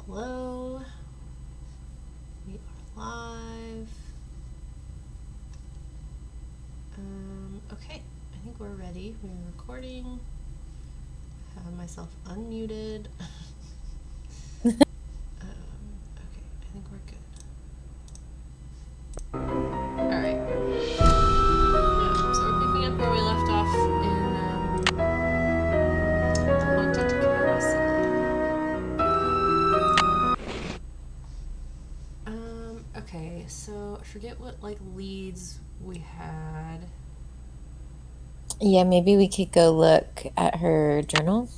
Hello. We are live. Okay, I think we're ready. We're recording. Have myself unmuted. Okay, I think we're good. Alright. Yeah, so we're picking up where we left off in the Haunted Carousel. Okay, so I forget what leads we had. Yeah, maybe we could go look at her journal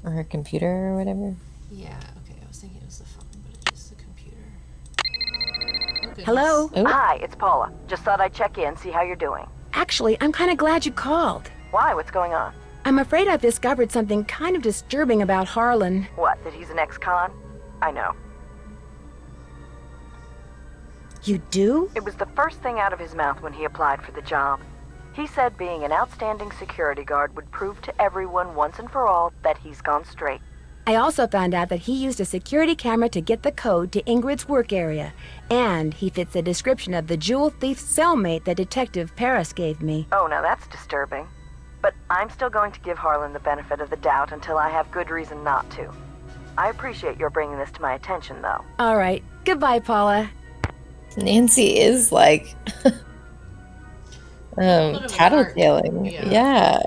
or her computer or whatever. Yeah, okay, I was thinking it was the phone, but it is the computer. Oh, goodness. Hello? Oh, Hi, it's Paula. Just thought I'd check in, see how you're doing. Actually, I'm kind of glad you called. Why? What's going on? I'm afraid I've discovered something kind of disturbing about Harlan. What, that he's an ex-con? I know. You do? It was the first thing out of his mouth when he applied for the job. He said being an outstanding security guard would prove to everyone once and for all that he's gone straight. I also found out that he used a security camera to get the code to Ingrid's work area. And he fits the description of the jewel thief cellmate that Detective Paris gave me. Oh, now that's disturbing. But I'm still going to give Harlan the benefit of the doubt until I have good reason not to. I appreciate your bringing this to my attention, though. All right. Goodbye, Paula. Nancy is like bit of an tattletaling. arc. Yeah.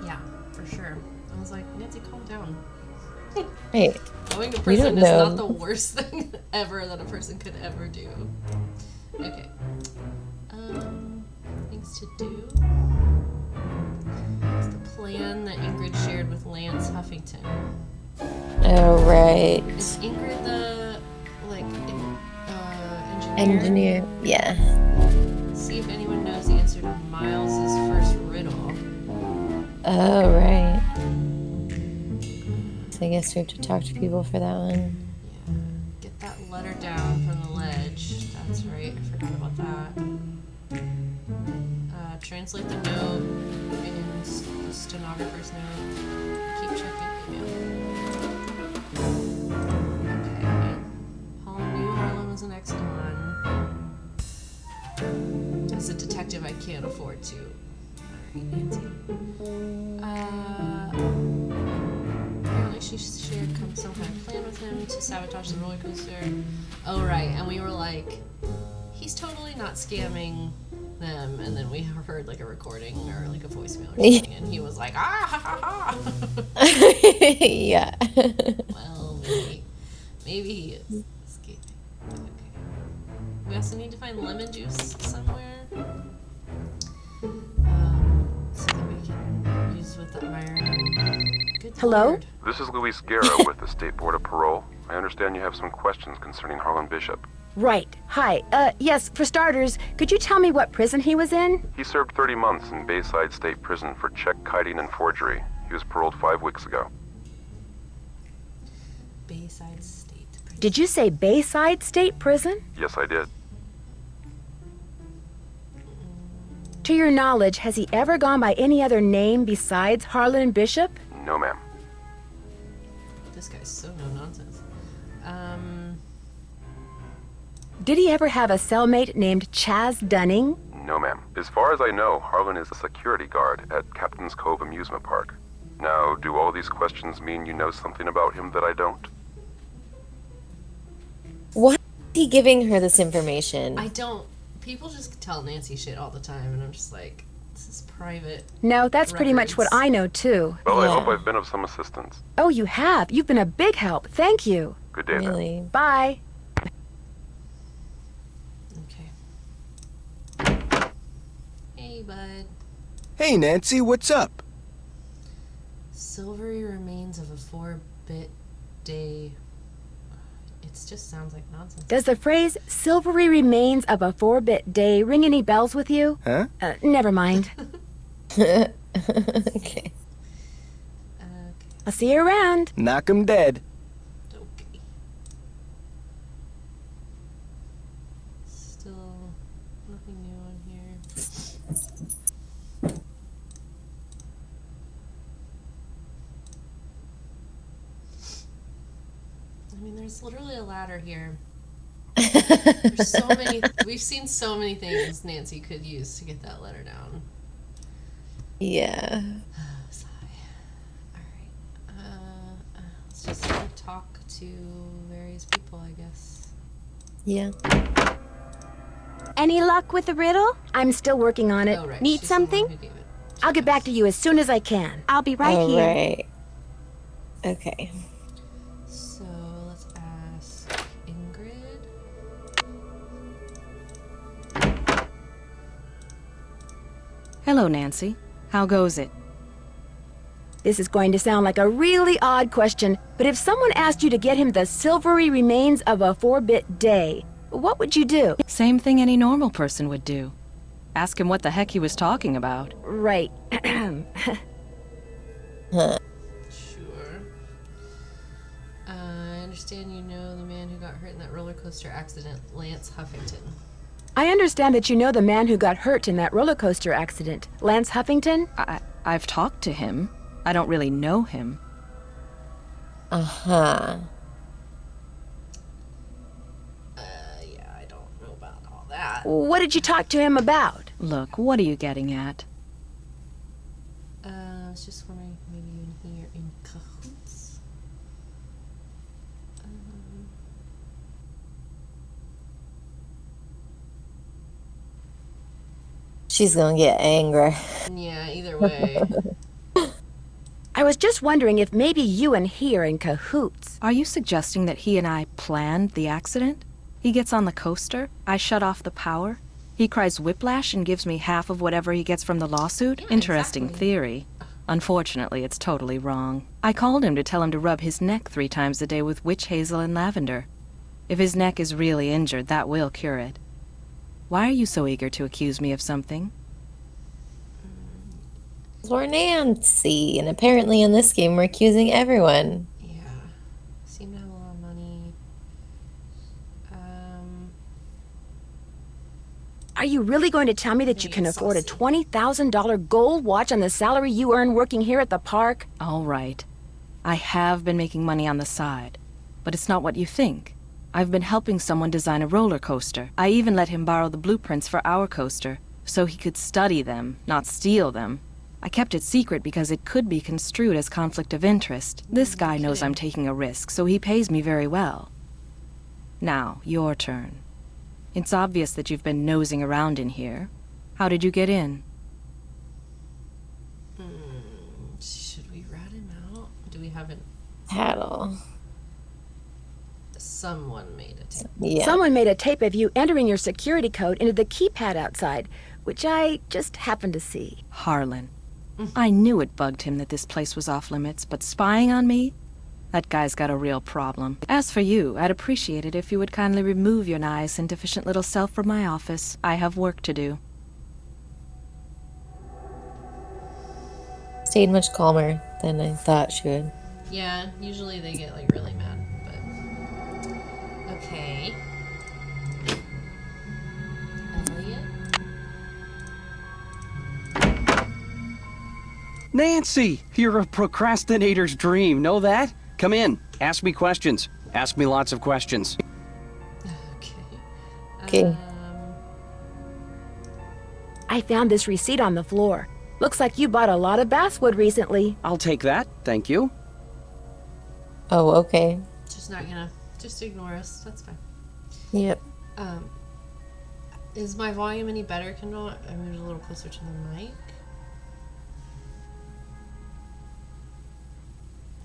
Yeah, for sure. I was like, Nancy, calm down. Hey, Going to we don't prison is know. not the worst thing ever that a person could ever do. Okay. Things to do. It's the plan that Ingrid shared with Lance Huffington. Oh, right. Is Ingrid the, engineer? Engineer. Yeah. See if anyone knows the answer to Miles's first riddle. Oh, right. So I guess we have to talk to people for that one. Yeah. Get that letter down from the ledge. That's right. I forgot about that. Translate the note in the stenographer's note. Keep checking email. Okay. Holland knew Harlan was an ex-con. As a detective, I can't afford to. Alright, Nancy. Apparently she shared some kind of plan with him to sabotage the roller coaster. Oh, right. And we were like, he's totally not scamming them. And then we heard a recording or a voicemail or something. And he was like, ah, ha, ha, ha. Yeah. Well, maybe he is escaping. Okay. We also need to find lemon juice somewhere. So that we can use with the iron. Good Hello? Lord. This is Luis Guerra with the State Board of Parole. I understand you have some questions concerning Harlan Bishop. Right. Hi. Yes, for starters, could you tell me what prison he was in? He served 30 months in Bayside State Prison for check kiting and forgery. He was paroled 5 weeks ago. Bayside State Prison. Did you say Bayside State Prison? Yes, I did. To your knowledge, has he ever gone by any other name besides Harlan Bishop? No, ma'am. This guy's so no nonsense. Did he ever have a cellmate named Chaz Dunning? No, ma'am. As far as I know, Harlan is a security guard at Captain's Cove Amusement Park. Now, do all these questions mean you know something about him that I don't? Why is he giving her this information? I don't. People just tell Nancy shit all the time, and I'm just like, this is private. No, that's pretty much what Records. I know too. Well, I Yeah. hope I've been of some assistance. Oh, you have. You've been a big help. Thank you. Good day, then. Really? Bye. Okay. Hey, bud. Hey, Nancy, what's up? Silvery remains of a 4-bit day. It just sounds like nonsense. Does the phrase silvery remains of a 4-bit day ring any bells with you? Huh? Never mind. Okay. Okay. I'll see you around. Knock 'em dead. Okay. Still nothing new on here. There's literally a ladder here. There's so many. We've seen so many things Nancy could use to get that ladder down. Yeah. Sigh. All right. Let's just talk to various people, I guess. Yeah. Any luck with the riddle? I'm still working on it. Oh, right. Need she's the one something? who gave it. I'll get back to you as soon as I can. I'll be right All here. right. Okay. So let's ask Ingrid. Hello, Nancy. How goes it? This is going to sound like a really odd question, but if someone asked you to get him the silvery remains of a 4-bit day, what would you do? Same thing any normal person would do. Ask him what the heck he was talking about. Right. Sure. I understand you know the man who got hurt in that roller coaster accident, Lance Huffington. I understand that you know the man who got hurt in that roller coaster accident, Lance Huffington? I've talked to him. I don't really know him. Uh-huh. Yeah, I don't know about all that. What did you talk to him about? Look, what are you getting at? I was just wondering, maybe you and he are in cahoots? She's gonna get angry. Yeah, either way. I was just wondering if maybe you and he are in cahoots. Are you suggesting that he and I planned the accident? He gets on the coaster, I shut off the power, he cries whiplash and gives me half of whatever he gets from the lawsuit? Yeah, Interesting exactly. theory. Unfortunately, it's totally wrong. I called him to tell him to rub his neck 3 times a day with witch hazel and lavender. If his neck is really injured, that will cure it. Why are you so eager to accuse me of something? We're Nancy, and apparently in this game we're accusing everyone. Yeah. Seem to have a lot of money. Are you really going to tell me that you can Maybe afford a saucy. $20,000 gold watch on the salary you earn working here at the park? All right. I have been making money on the side, but it's not what you think. I've been helping someone design a roller coaster. I even let him borrow the blueprints for our coaster, so he could study them, not steal them. I kept it secret because it could be construed as conflict of interest. This guy knows I'm taking a risk, so he pays me very well. Now, your turn. It's obvious that you've been nosing around in here. How did you get in? Should we rat him out? Do we have it? Paddle. Someone made it. Yeah. Someone made a tape of you entering your security code into the keypad outside, which I just happened to see. Harlan. I knew it bugged him that this place was off limits, but spying on me? That guy's got a real problem. As for you, I'd appreciate it if you would kindly remove your nice and deficient little self from my office. I have work to do. Stayed much calmer than I thought she would. Yeah, usually they get like really mad, but okay. Elliot? Nancy, you're a procrastinator's dream. Know that? Come in. Ask me questions. Ask me lots of questions. Okay. Okay. I found this receipt on the floor. Looks like you bought a lot of basswood recently. I'll take that. Thank you. Oh, okay. Just not gonna. Just ignore us. That's fine. Yep. Is my volume any better, Kendall? I moved a little closer to the mic.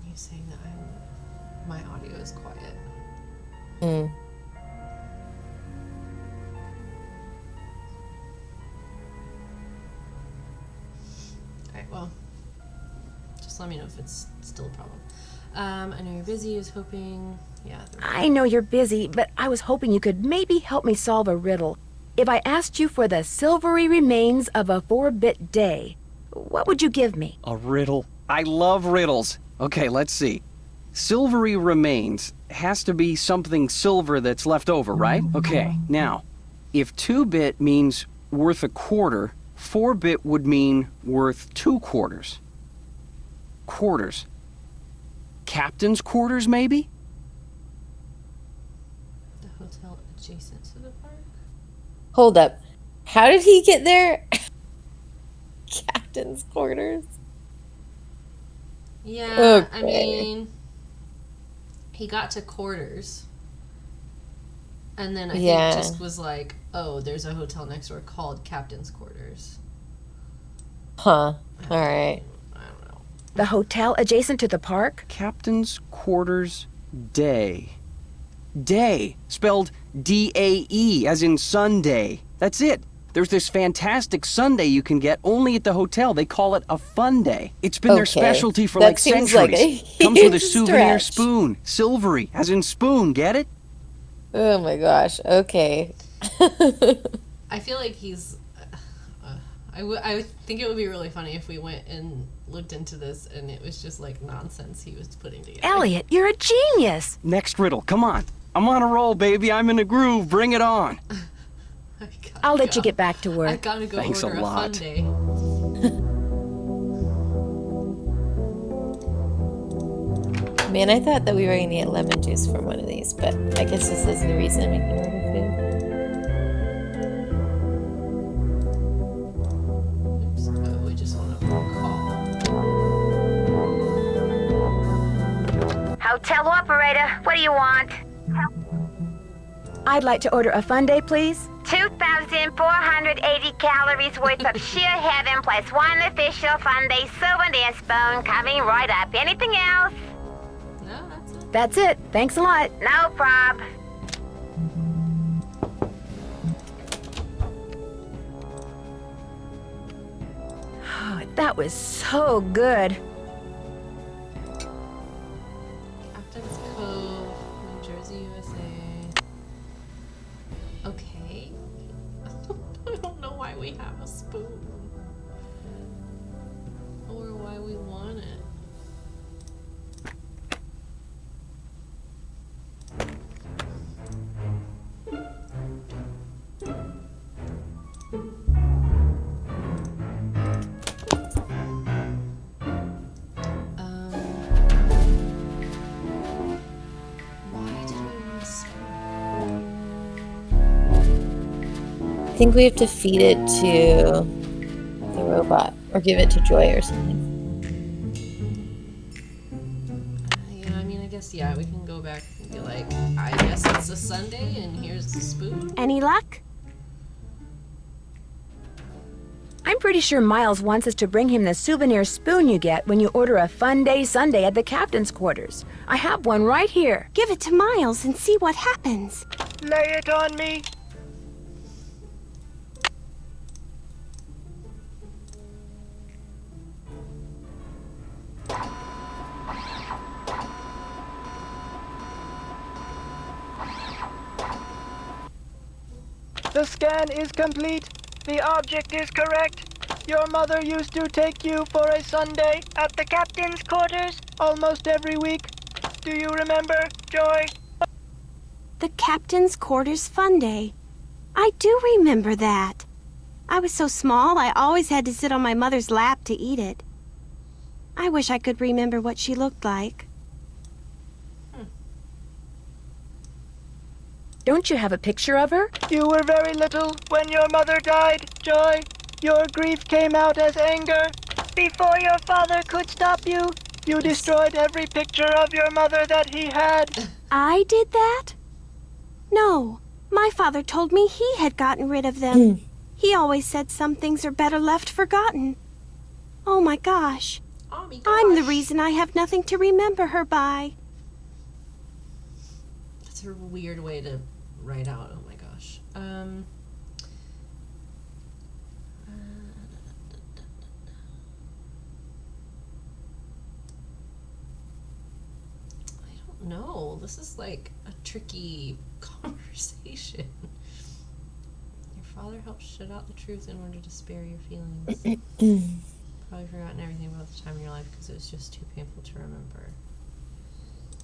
You saying that my audio is quiet? Mm. Alright, well, just let me know if it's still a problem. I know you're busy. I was hoping, yeah. I know you're busy, but I was hoping you could maybe help me solve a riddle. If I asked you for the silvery remains of a 4-bit day, what would you give me? A riddle. I love riddles. Okay, let's see. Silvery remains has to be something silver that's left over, right? Okay, now, if 2-bit means worth a quarter, 4-bit would mean worth 2 quarters. Quarters. Captain's quarters, maybe? Adjacent to the park? Hold up. How did he get there? Captain's quarters. Yeah, I Okay. mean, he got to quarters. And then I Yeah. think just was like, oh, there's a hotel next door called Captain's Quarters. Huh. All right. I don't know. The hotel adjacent to the park? Captain's Quarters Day. Day, spelled D-A-E, as in Sunday. That's it. There's this fantastic sundae you can get only at the hotel. They call it a fun day. It's been their Okay. specialty for That like seems like centuries. a Comes with a huge souvenir stretch. spoon. Silvery, as in spoon, get it? Oh my gosh. Okay. I feel like he's. I would think it would be really funny if we went and looked into this and it was just like nonsense he was putting together. Elliot, you're a genius. Next riddle, come on. I'm on a roll, baby. I'm in a groove. Bring it on. I gotta I'll let you go. get back to I work. gotta go Thanks a order a fun lot. day. Man, I thought that we were gonna get lemon juice from one of these, but I guess this is the reason we can order food. Oops. Oh, we just want to call. Hotel operator, what do you want? I'd like to order a fun day, please. 2,480 calories worth of sheer heaven plus one official fun day souvenir spoon coming right up. Anything else? No, that's it. That's it. Thanks a lot. No prob. Oh, that was so good. Captain's Cove, New Jersey, USA. Okay. I don't know why we have a spoon. Or why we want it. Why did we want a spoon? I think we have to feed it to the robot or give it to Joy or something. Yeah, I mean, I guess, yeah, we can go back and be like, I guess it's a Sunday and here's the spoon. Any luck? I'm pretty sure Miles wants us to bring him the souvenir spoon you get when you order a fun day Sunday at the captain's quarters. I have one right here. Give it to Miles and see what happens. Lay it on me. The scan is complete. The object is correct. Your mother used to take you for a Sunday at the captain's quarters almost every week. Do you remember, Joy? The Captain's Quarters Fun Day. I do remember that. I was so small, I always had to sit on my mother's lap to eat it. I wish I could remember what she looked like. Don't you have a picture of her? You were very little when your mother died, Joy. Your grief came out as anger. Before your father could stop you, you destroyed every picture of your mother that he had. I did that? No, my father told me he had gotten rid of them. He always said some things are better left forgotten. Oh my gosh. Oh my gosh. I'm the reason I have nothing to remember her by. That's a weird way to write out. Oh my gosh. I don't know. This is like a tricky conversation. Your father helped shut out the truth in order to spare your feelings. Probably forgotten everything about the time in your life because it was just too painful to remember.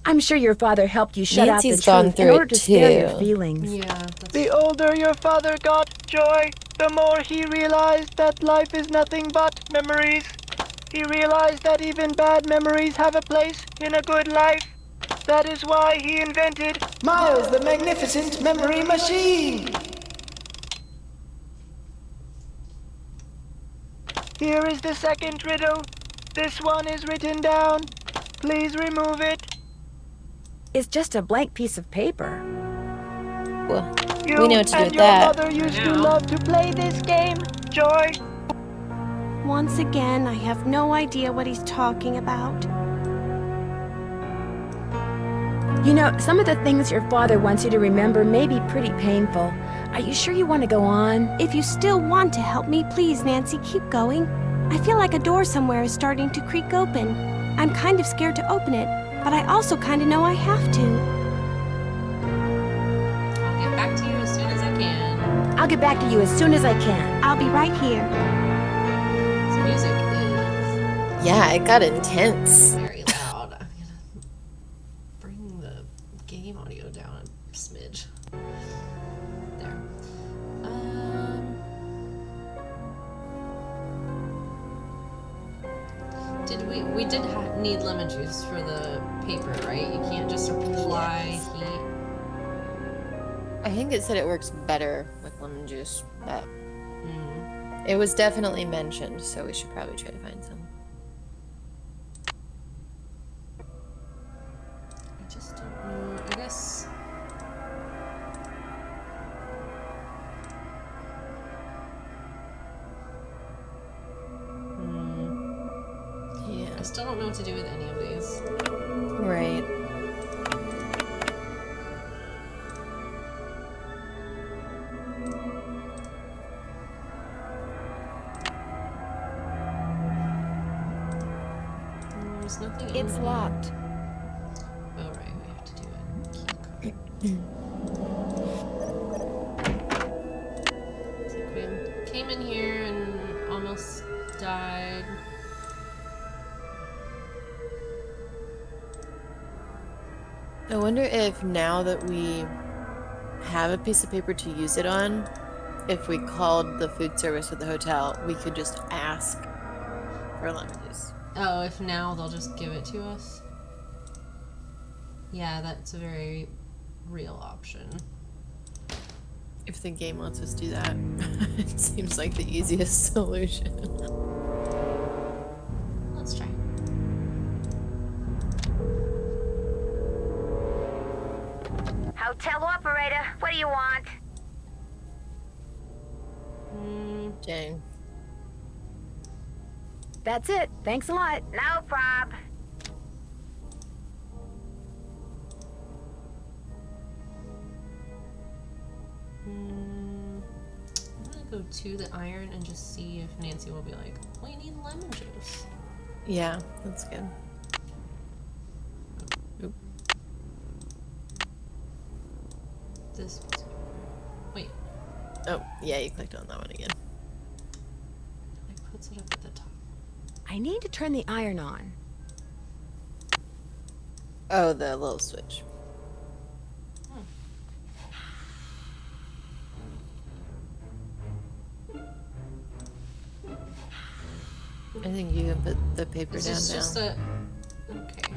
I'm sure your father helped you shut out Nancy's the gone truth through in order it to spare your too. feelings. Yeah, that's The older your father got, Joy, the more he realized that life is nothing but memories. He realized that even bad memories have a place in a good life. That is why he invented Miles the Magnificent Memory Machine. Here is the second riddle. This one is written down. Please remove it. It's just a blank piece of paper. Well, You we know what to do and with your that. mother used to know. love to play this game, Joy. Once again, I have no idea what he's talking about. You know, some of the things your father wants you to remember may be pretty painful. Are you sure you want to go on? If you still want to help me, please, Nancy, keep going. I feel like a door somewhere is starting to creak open. I'm kind of scared to open it, but I also kind of know I have to. I'll get back to you as soon as I can. I'll get back to you as soon as I can. I'll be right here. This music is Yeah, it got intense. very loud. I'm gonna bring the game audio down a smidge. There. We did need lemon juice for the paper, right? You can't just apply heat. I think it said it works better with lemon juice, but it was definitely mentioned, so we should probably try to find some. I just don't know. I guess. Yeah. I still don't know what to do with any of these. Right. There's nothing. It's in locked. Oh right, we have to do it. Key card. It's like we came in here and almost died. I wonder if now that we have a piece of paper to use it on, if we called the food service at the hotel, we could just ask for lemon juice. Oh, if now they'll just give it to us? Yeah, that's a very real option. If the game lets us do that, it seems like the easiest solution. Let's try. Hotel operator, what do you want? Jane. That's it. Thanks a lot. No prob. I'm gonna go to the iron and just see if Nancy will be like, we need lemon juice. Yeah, that's good. Oop. This was... Wait, Oh, yeah, you clicked on that one again. it puts it up at the top. I need to turn the iron on. Oh, the little switch. I think you can put the paper Is down this now. just a... Okay.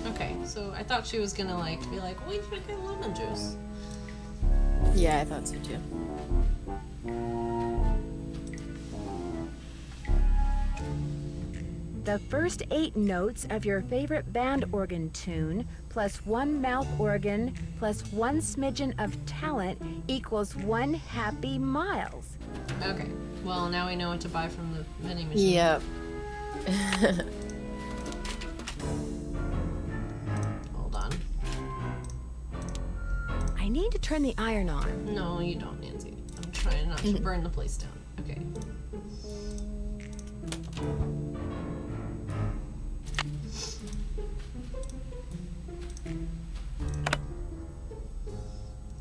Okay, so I thought she was gonna like be like, we should get lemon juice. Yeah, I thought so too. The first 8 notes of your favorite band organ tune, plus 1 mouth organ, plus 1 smidgen of talent equals 1 happy Miles. Okay, well now we know what to buy from the vending machine. Yep. Hold on. I need to turn the iron on. No, you don't, Nancy. I'm trying not to burn the place down. Okay.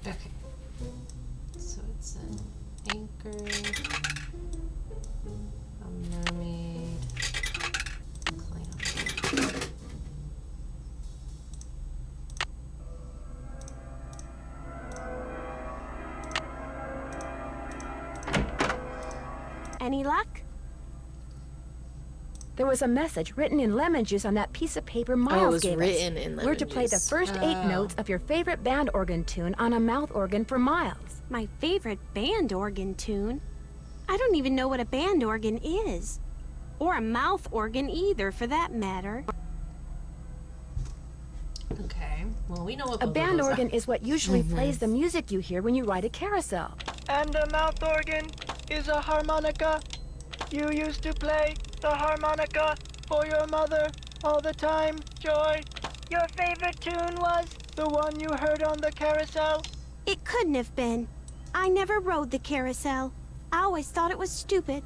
Okay. So it's an anchor, a mermaid, clam. Any luck? There was a message written in lemon juice on that piece of paper Miles was gave written us. in We're lemon to play the juice. first 8 notes of your favorite band organ tune on a mouth organ for Miles. My favorite band organ tune? I don't even know what a band organ is. Or a mouth organ either, for that matter. Okay. Well, we know what A both of band those organ are. is what usually plays the music you hear when you ride a carousel. And a mouth organ is a harmonica. You used to play the harmonica for your mother all the time, Joy. Your favorite tune was the one you heard on the carousel? It couldn't have been. I never rode the carousel. I always thought it was stupid.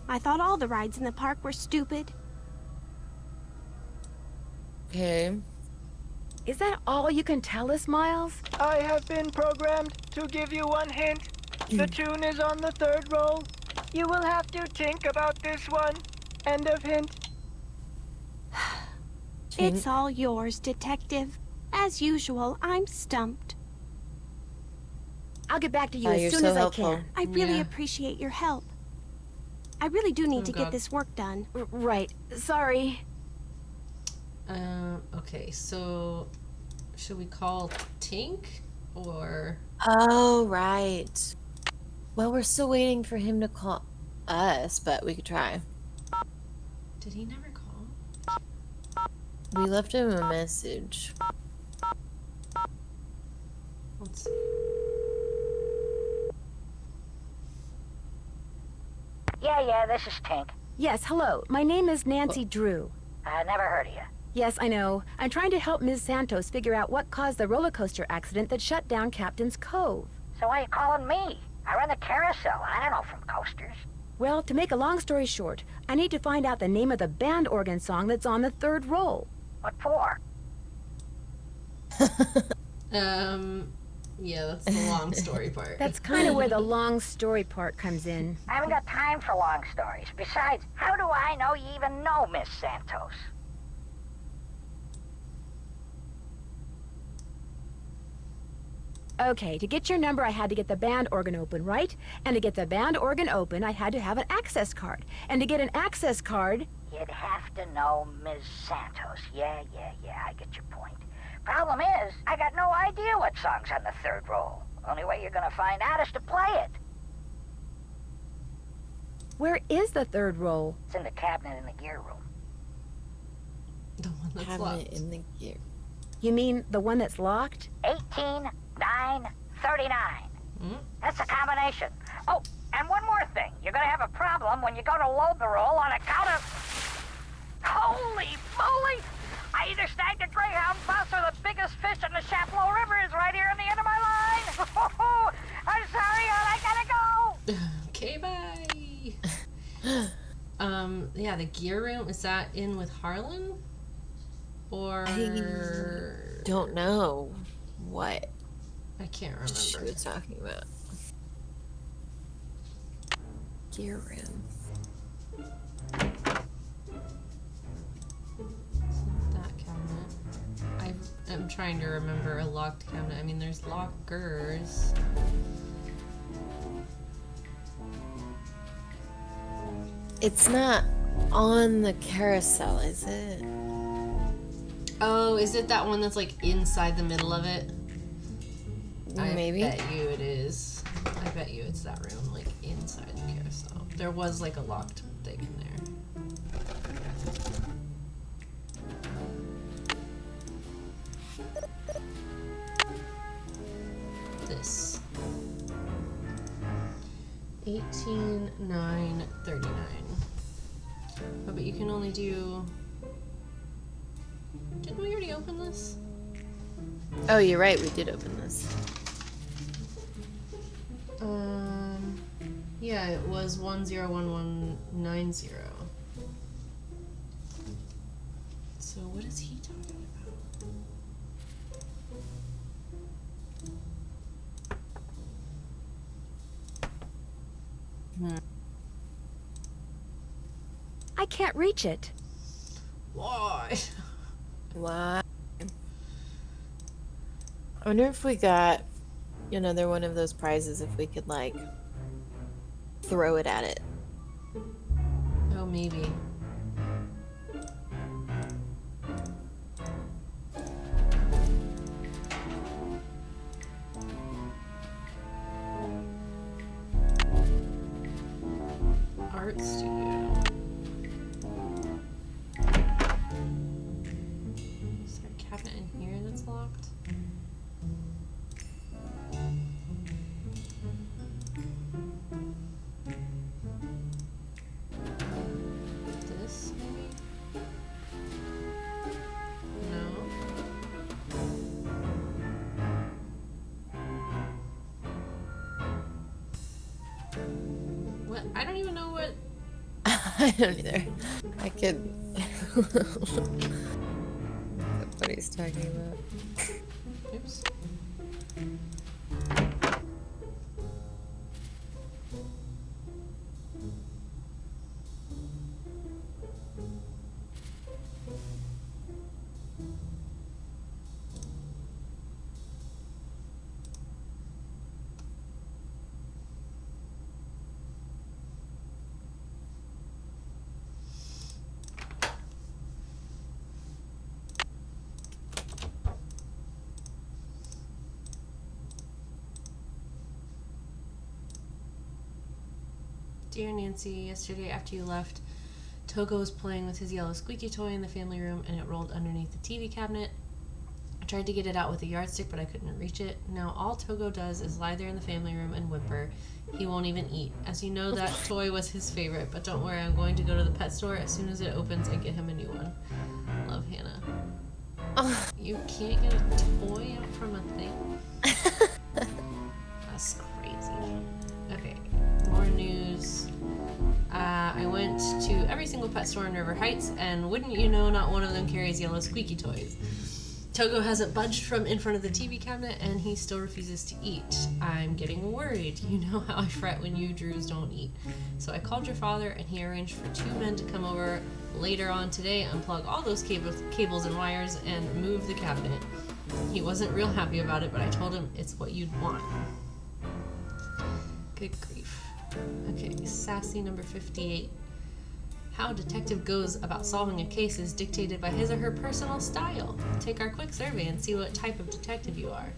I thought all the rides in the park were stupid. Okay. Is that all you can tell us, Miles? I have been programmed to give you one hint. The tune is on the 3rd roll. You will have to think about this one. End of hint. It's all yours, Detective. As usual, I'm stumped. I'll get back to you You're as soon so as helpful. I can. I really Yeah. appreciate your help. I really do need Oh, to God. get this work done. Right. Sorry. Okay, so should we call Tink or Oh, right. Well, we're still waiting for him to call us, but we could try. did he never call? We left him a message. Let's see. Yeah, this is Tink. Yes, hello. My name is Nancy Drew. I never heard of you. Yes, I know. I'm trying to help Ms. Santos figure out what caused the roller coaster accident that shut down Captain's Cove. So why are you calling me? I run the carousel. I don't know from coasters. Well, to make a long story short, I need to find out the name of the band organ song that's on the 3rd roll. What for? Yeah, that's the long story part. That's kind of where the long story part comes in. I haven't got time for long stories. Besides, how do I know you even know Miss Santos? Okay, to get your number, I had to get the band organ open, right? And to get the band organ open, I had to have an access card. And to get an access card, You'd have to know Miss Santos. Yeah, I get your point. Problem is, I got no idea what song's on the 3rd roll. Only way you're gonna find out is to play it. where is the 3rd roll? It's in the cabinet in the gear room. The one that's Cabinet locked. in the gear. You mean the one that's locked? 18, 9, 39. Hmm? That's a combination. Oh, and one more thing. You're gonna have a problem when you go to load the roll on account of... Holy moly! I either snagged a Greyhound bus or the biggest fish in the Chapleau River is right here on the end of my line. I'm sorry, hon, I gotta go. Okay, bye. Yeah, the gear room, is that in with Harlan? Or I don't know what I can't she remember. was talking about. Gear room. That cabinet. I'm trying to remember a locked cabinet. I mean, there's lockers. It's not on the carousel, is it? Oh, is it that one that's like inside the middle of it? Maybe. I bet you it is. I bet you it's that room, like inside the carousel. There was like a locked thing in there. This. 18, 9, 39. Oh, but you can only do... Didn't we already open this? Oh, you're right. We did open this. Yeah, it was 101190. So what is he talking about? I can't reach it. Why? Why? I wonder if we got another one of those prizes if we could, like, throw it at it. Oh, maybe. studio. Is there a cabinet in here that's locked? This, maybe? No. What? I don't even know what. I don't either. I could. What he's talking about. Oops. Dear Nancy, yesterday after you left, Togo was playing with his yellow squeaky toy in the family room and it rolled underneath the TV cabinet. I tried to get it out with a yardstick, but I couldn't reach it. Now all Togo does is lie there in the family room and whimper. He won't even eat. As you know, that toy was his favorite, but don't worry, I'm going to go to the pet store. As soon as it opens, I get him a new one. Love, Hannah. You can't get a toy out from a thing? That's crazy. Okay, more news. I went to every single pet store in River Heights, and wouldn't you know, not one of them carries yellow squeaky toys. Togo hasn't budged from in front of the TV cabinet, and he still refuses to eat. I'm getting worried. You know how I fret when you Drews don't eat. So I called your father, and he arranged for 2 men to come over later on today, unplug all those cables and wires, and move the cabinet. He wasn't real happy about it, but I told him it's what you'd want. Good grief. Okay, sassy number 58. How a detective goes about solving a case is dictated by his or her personal style. Take our quick survey and see what type of detective you are.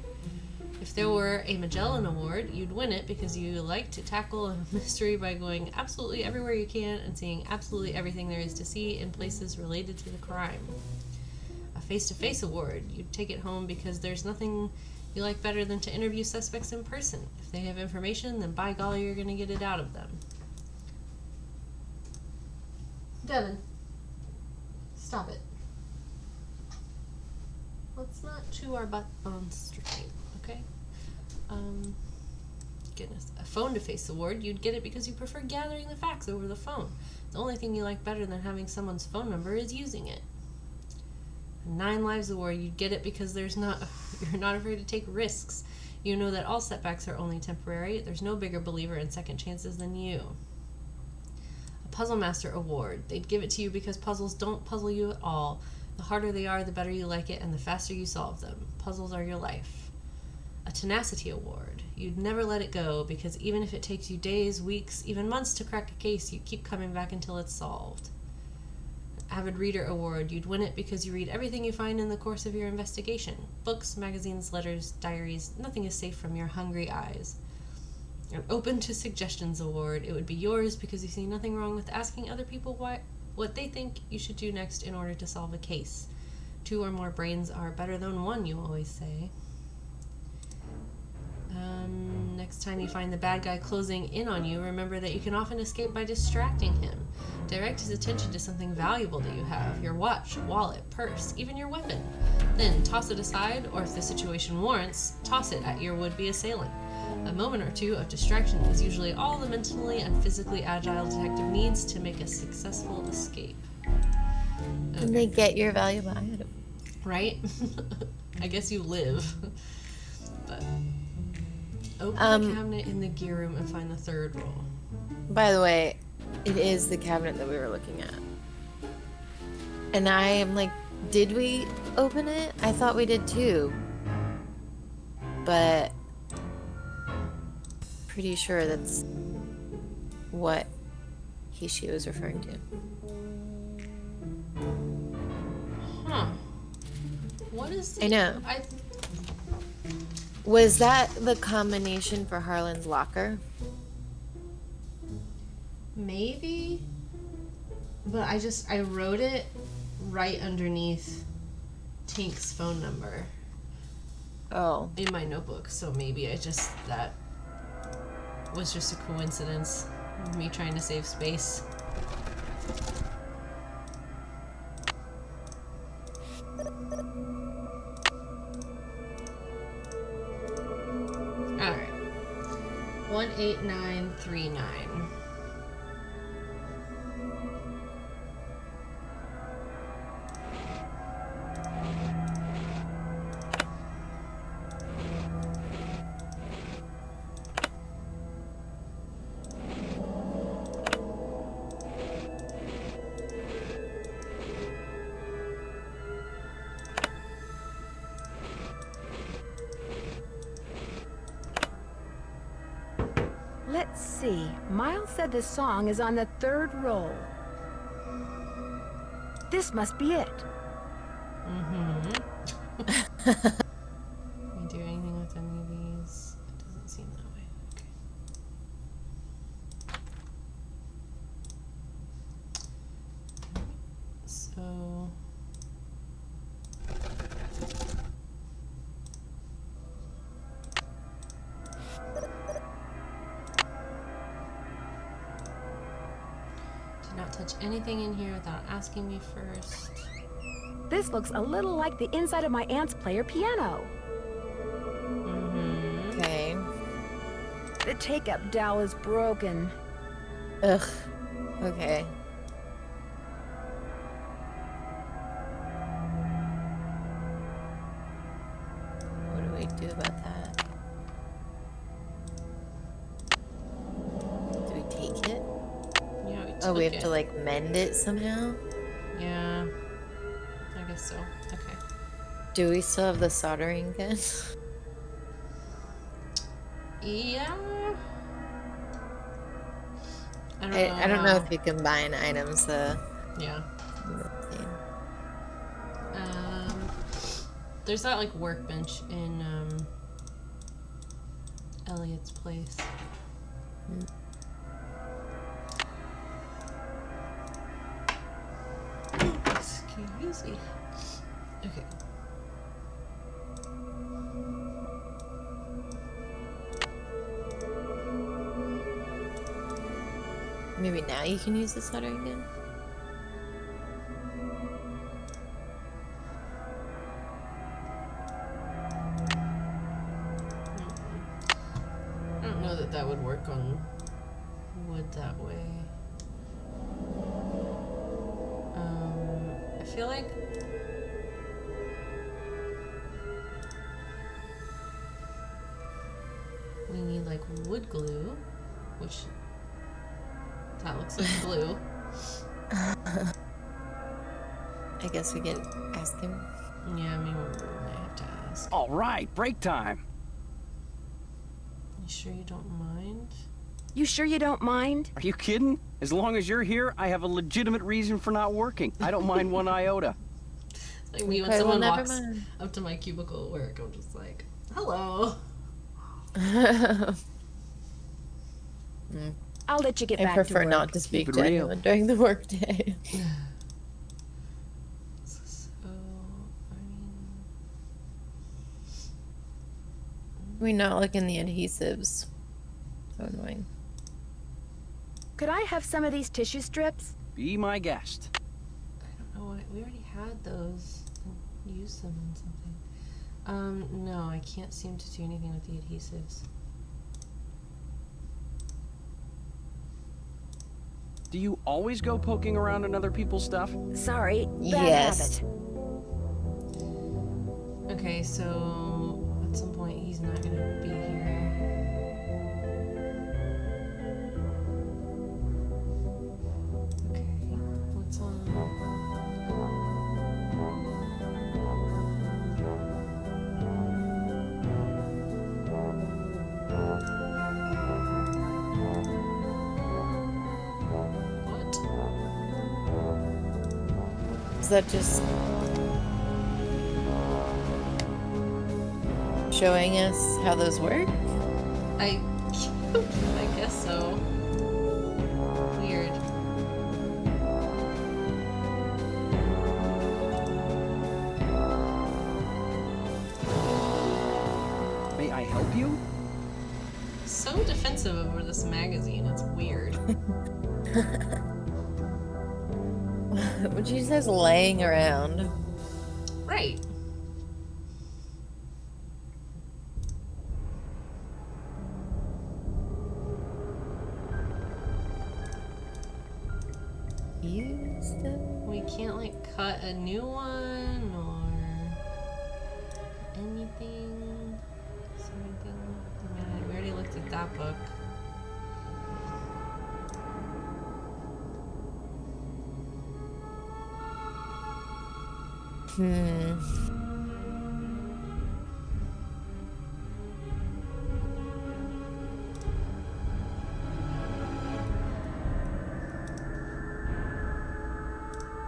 If there were a Magellan Award, you'd win it because you like to tackle a mystery by going absolutely everywhere you can and seeing absolutely everything there is to see in places related to the crime. A face-to-face award, you'd take it home because there's nothing you like better than to interview suspects in person. If they have information, then by golly, you're going to get it out of them. Devin, stop it. Let's not chew our butt on straight, okay? Goodness. A phone-to-face award, you'd get it because you prefer gathering the facts over the phone. The only thing you like better than having someone's phone number is using it. A 9 Lives award, you'd get it because you're not afraid to take risks. You know that all setbacks are only temporary. There's no bigger believer in second chances than you. A Puzzle Master award, they'd give it to you because puzzles don't puzzle you at all. The harder they are, the better you like it, and the faster you solve them. Puzzles are your life. A Tenacity award, you'd never let it go because even if it takes you days, weeks, even months to crack a case, you keep coming back until it's solved. Avid Reader award, you'd win it because you read everything you find in the course of your investigation. Books, magazines, letters, diaries, nothing is safe from your hungry eyes. An Open to Suggestions award, it would be yours because you see nothing wrong with asking other people what they think you should do next in order to solve a case. 2 or more brains are better than 1, you always say. Next time you find the bad guy closing in on you, remember that you can often escape by distracting him. Direct his attention to something valuable that you have, your watch, wallet, purse, even your weapon. Then toss it aside, or if the situation warrants, toss it at your would-be assailant. A moment or 2 of distraction is usually all the mentally and physically agile detective needs to make a successful escape. Okay. And they get your valuable item. Right? I guess you live. But open the cabinet in the gear room and find the 3rd roll. By the way, it is the cabinet that we were looking at. And I am like, did we open it? I thought we did too. But pretty sure that's what she was referring to. Huh. What is the... I know. Was that the combination for Harlan's locker? maybe, but I wrote it right underneath Tink's phone number. Oh. In my notebook, so maybe that was just a coincidence. Me trying to save space. Alright. 18939. Let's see. Miles said the song is on the 3rd roll. This must be it. Mm-hmm. Can we do anything with any of these? It doesn't seem that way. Okay. So... do not touch anything in here without asking me first. This looks a little like the inside of my aunt's player piano. Mm-hmm. Okay. The take-up dowel is broken. Ugh. Okay. What do we do about that? Do we take it? Yeah, we Oh, we took have it. to like mend it somehow? Yeah. I guess so. Okay. Do we still have the soldering gun? Yeah. I don't know if you combine items, Yeah. There's that like workbench in Elliot's place. Excuse me. Okay. Maybe now you can use the soldering gun? I don't know that would work on wood that way. I feel like we need like wood glue, which that looks like glue. I guess we can ask him. Yeah, maybe we might have to ask. All right, break time. You sure you don't mind? You sure you don't mind? Are you kidding? As long as you're here, I have a legitimate reason for not working. I don't mind one iota. Like me when Okay, well, someone never walks mind. up to my cubicle at work, I'm just like, hello. I'll let you get I back to prefer work. not to speak it to real. anyone during the workday. So, I mean, We not look in the adhesives. So annoying. Could I have some of these tissue strips? Be my guest. I don't know what, we already had those and used them on something. No, I can't seem to do anything with the adhesives. Do you always go poking around in other people's stuff? Sorry, bad Yes. habit. Okay, so at some point he's not gonna be here. Okay, what's on? What? Is that just showing us how those work? I guess so. Weird. help you? So defensive over this magazine. It's weird. When she says laying around. Right. Use them. We can't like cut a new one or anything. Something. Man, we already looked at that book.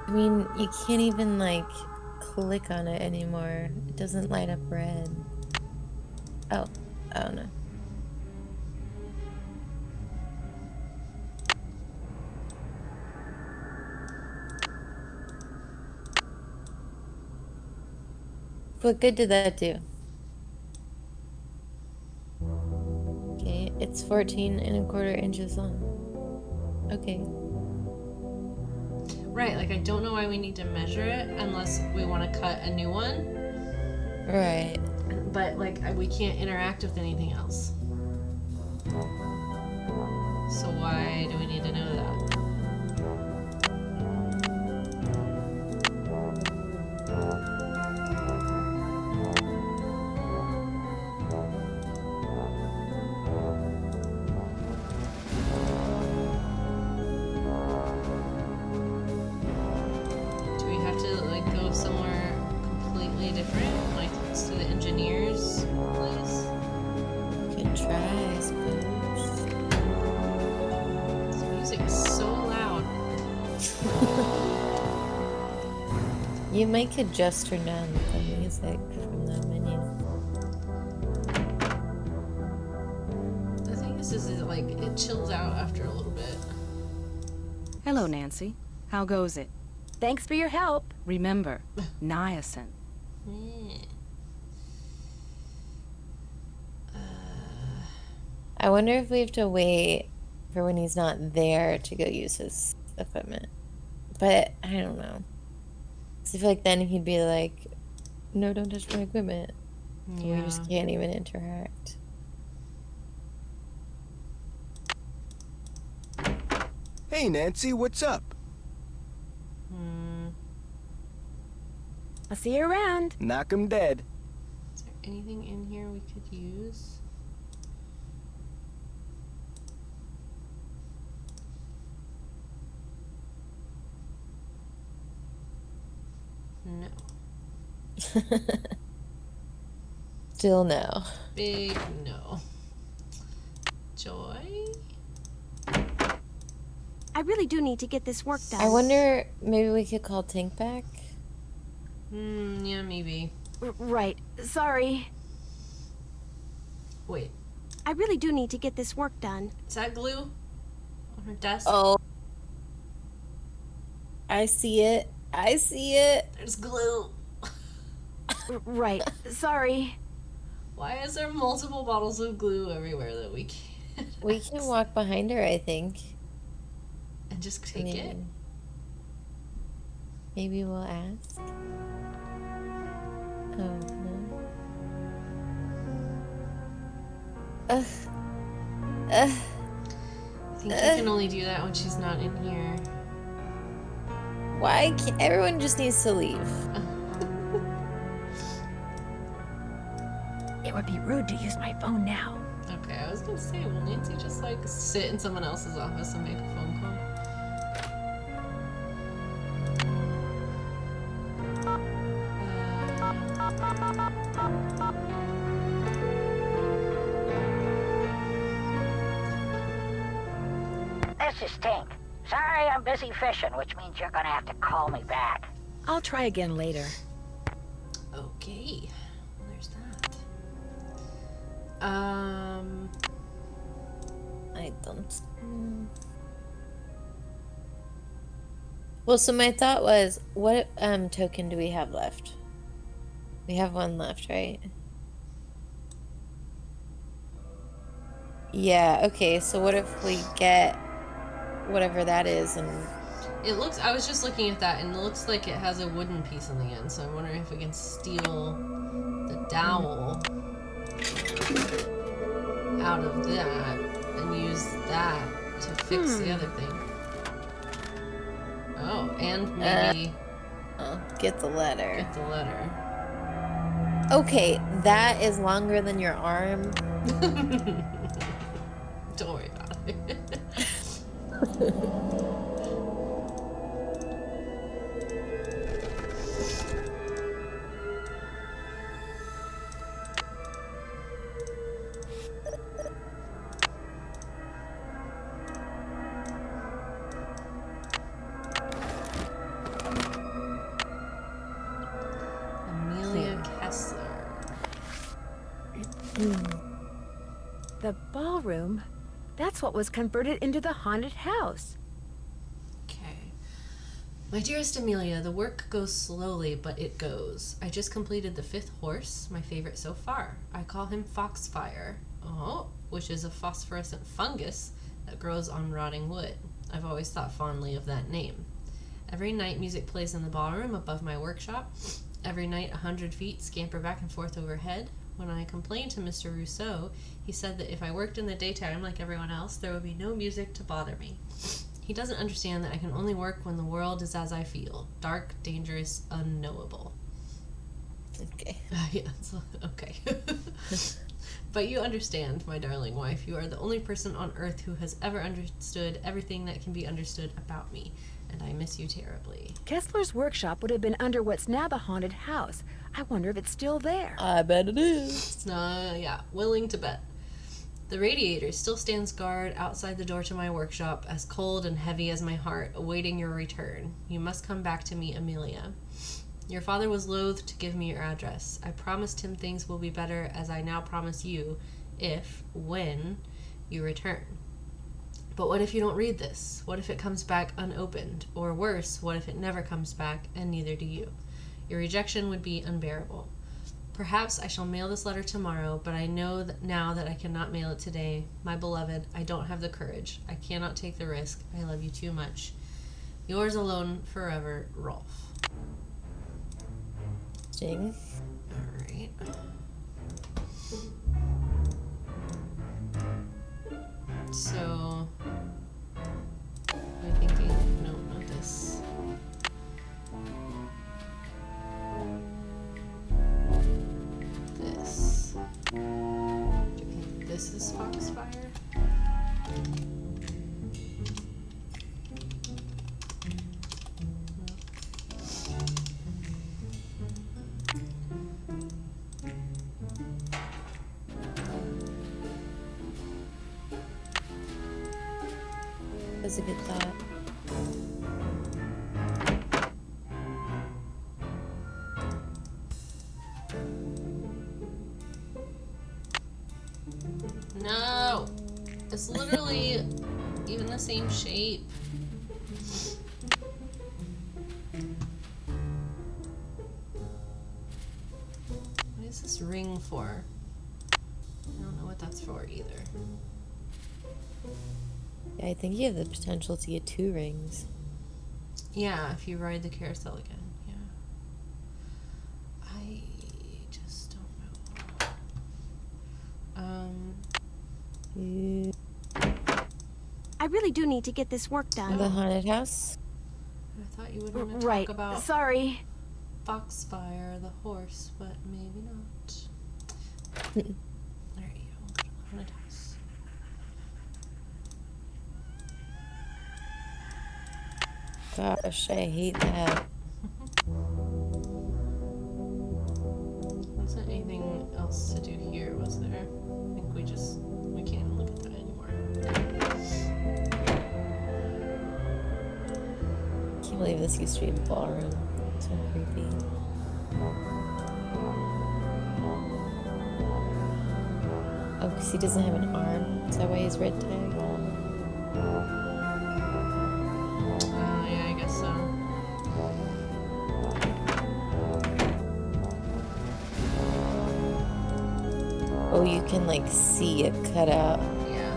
I mean, you can't even like click on it anymore. It doesn't light up red. Oh, no. What good did that do? Okay, it's 14¼ inches long. Okay. Right, like I don't know why we need to measure it unless we want to cut a new one. Right. But like we can't interact with anything else. So why do we need to know that? Do we have to like go somewhere completely different? Like to the engineer's place? You can try, I suppose. This music is so loud. You might could just turn down the music from the menu. The thing is like it chills out after a little bit. Hello, Nancy. How goes it? Thanks for your help. Remember, niacin. I wonder if we have to wait for when he's not there to go use his equipment. But I don't know. 'Cause I feel like then he'd be like, no, don't touch my equipment. Yeah. We just can't even interact. Hey, Nancy, what's up? I'll see you around. Knock 'em dead. Is there anything in here we could use? No. Still no. Big no. Joy? I really do need to get this work done. I wonder, maybe we could call Tink back? Yeah, maybe. Right. Sorry. Wait, I really do need to get this work done. is that glue on her desk? Oh. I see it. I see it. There's glue. Right. Sorry. Why is there multiple bottles of glue everywhere that we can't? We can walk behind her, I think. And just take it? Maybe we'll ask. Oh, no. Ugh. I think you can only do that when she's not in here. Why can't everyone just needs to leave? It would be rude to use my phone now. Okay, I was gonna say, will Nancy just like sit in someone else's office and make a phone call? This is Tink. Sorry, I'm busy fishing, which means you're gonna have to call me back. I'll try again later. Okay, well, there's that. I don't. Well, so my thought was, what token do we have left? We have one left, right? Yeah, okay, so what if we get whatever that is and... It looks, I was just looking at that, and it looks like it has a wooden piece on the end, so I'm wondering if we can steal the dowel out of that and use that to fix the other thing. Oh, and maybe get the letter. Get the letter. Okay, that is longer than your arm. Don't worry about it. The ballroom? That's what was converted into the haunted house. Okay. My dearest Amelia, the work goes slowly, but it goes. I just completed the 5th horse, my favorite so far. I call him Foxfire, which is a phosphorescent fungus that grows on rotting wood. I've always thought fondly of that name. Every night music plays in the ballroom above my workshop. Every night 100 feet scamper back and forth overhead. When I complained to Mr. Rousseau, he said that if I worked in the daytime like everyone else, there would be no music to bother me. He doesn't understand that I can only work when the world is as I feel. Dark, dangerous, unknowable. Okay. Yeah, okay. But you understand, my darling wife. You are the only person on earth who has ever understood everything that can be understood about me, and I miss you terribly. Kessler's workshop would have been under what's now the haunted house. I wonder if it's still there. I bet it is. Yeah, willing to bet. The radiator still stands guard outside the door to my workshop, as cold and heavy as my heart, awaiting your return. You must come back to me, Amelia. Your father was loath to give me your address. I promised him things will be better, as I now promise you, when you return. But what if you don't read this? What if it comes back unopened? Or worse, what if it never comes back, and neither do you? Your rejection would be unbearable. Perhaps I shall mail this letter tomorrow, but I know that now that I cannot mail it today. My beloved, I don't have the courage. I cannot take the risk. I love you too much. Yours alone forever, Rolf. Ding. Alright. So, am I thinking? No, not this. This. Do you think this is Foxfire? That's a good thought. No! It's literally even the same shape. What is this ring for? I don't know what that's for either. Yeah, I think you have the potential to get 2 rings. Yeah, if you ride the carousel again, yeah. I just don't know. I really do need to get this work done. The haunted house? I thought you would want to Right. talk about Sorry. Foxfire, the horse, but maybe not. There you go. Haunted house. Gosh, I hate that. Wasn't anything else to do here, was there? I think we can't even look at that anymore. Can't believe this used to be a ballroom. So creepy. Oh, because he doesn't have an arm. Is that why he's red tagged? Yeah, I guess so. Oh, you can like see it cut out. Yeah.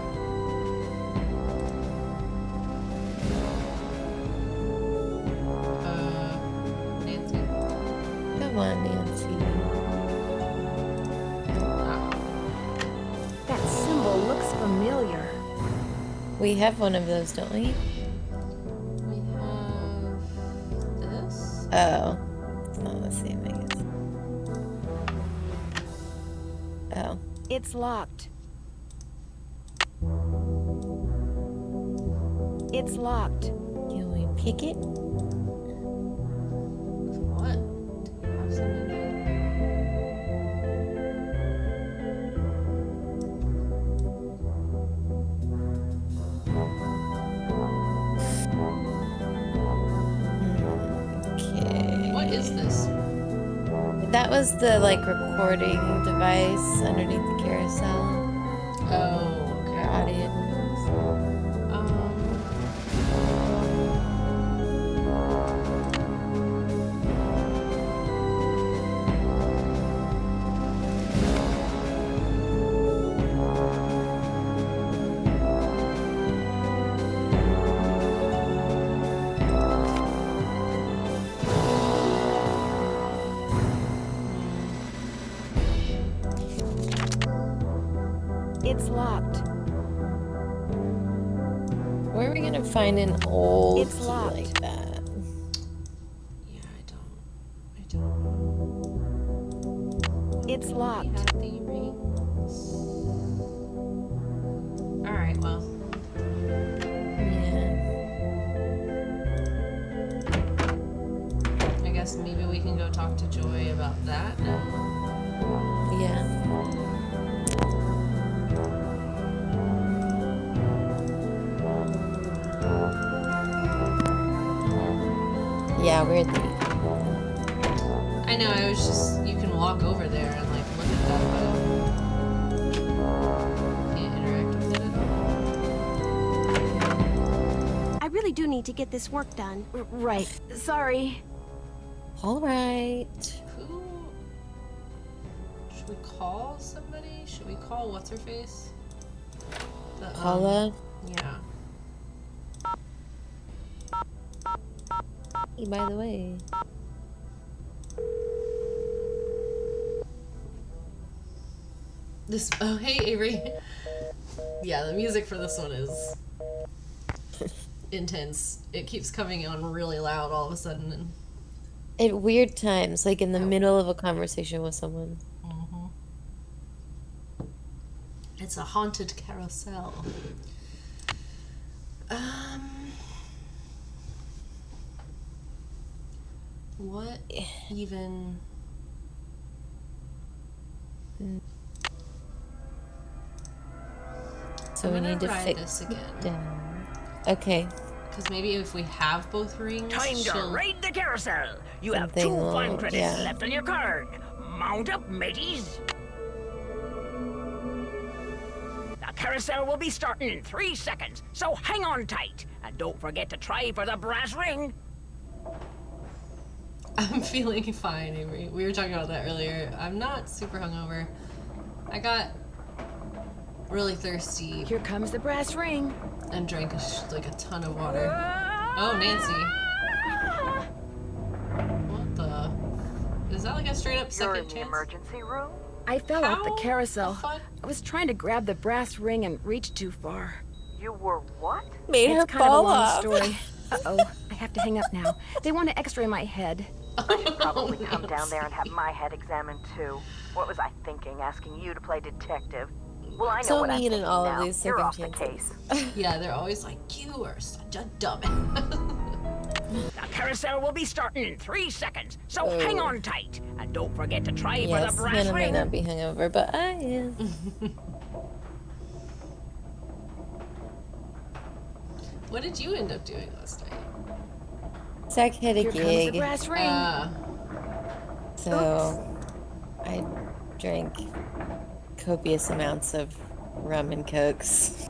Come on, Nancy. That symbol looks familiar. We have one of those, don't we? We have this. Oh. It's not the same, I guess. Oh. It's locked. It's locked. Can we pick it? What? Do you have something there? Okay. What is this? That was the like recording device underneath the carousel Oh, for okay. audience. It's locked. Where are we gonna find an old It's key locked. like that? Yeah, I don't know. It's We locked. have the rings. All right, well, Yeah. I guess maybe we can go talk to Joy about that now. Yeah. Yeah, we're at the. I know, I was just, you can walk over there and like look at that, but can't interact with it at all. I really do need to get this work done. Right. Sorry. All right. Who? Should we call somebody? Should we call what's her face? The, Paula. Yeah. Hey, by the way. This. Oh, hey, Avery. Yeah, the music for this one is intense. It keeps coming on really loud all of a sudden, and At weird times, like in the middle of a conversation with someone. it's a haunted carousel. What even? So I'm we gonna need to ride fix this again. down. Okay. Because maybe if we have both rings, Time to she'll... raid the carousel. You have Something 2 fun will- credits yeah. left on your card. Mount up, mateys. The carousel will be starting in 3 seconds, so hang on tight. And don't forget to try for the brass ring. I'm feeling fine, Avery. We were talking about that earlier. I'm not super hungover. I got really thirsty Here comes the brass ring. and drank like a ton of water. Oh, Nancy. What the? Is that like a straight up You're in second the chance? emergency room? I fell off the How carousel. the fuck? I was trying to grab the brass ring and reached too far. You were what? Made It's her kind of a fall long off. story. Uh-oh, I have to hang up now. They want to x-ray my head. I should probably come down there and have my head examined too. What was I thinking, asking you to play detective? Well, I know So what I'm mean in thinking all of now. these You're second off the chances. case. Yeah, they're always like, you are such a dumbass. The carousel will be starting in 3 seconds, so hang on tight. And don't forget to try for Yes, the brass Hannah may ring. not be hungover, but I am. What did you end up doing last night? Zach had a Here comes the gig, brass ring. so I drank copious amounts of rum and cokes.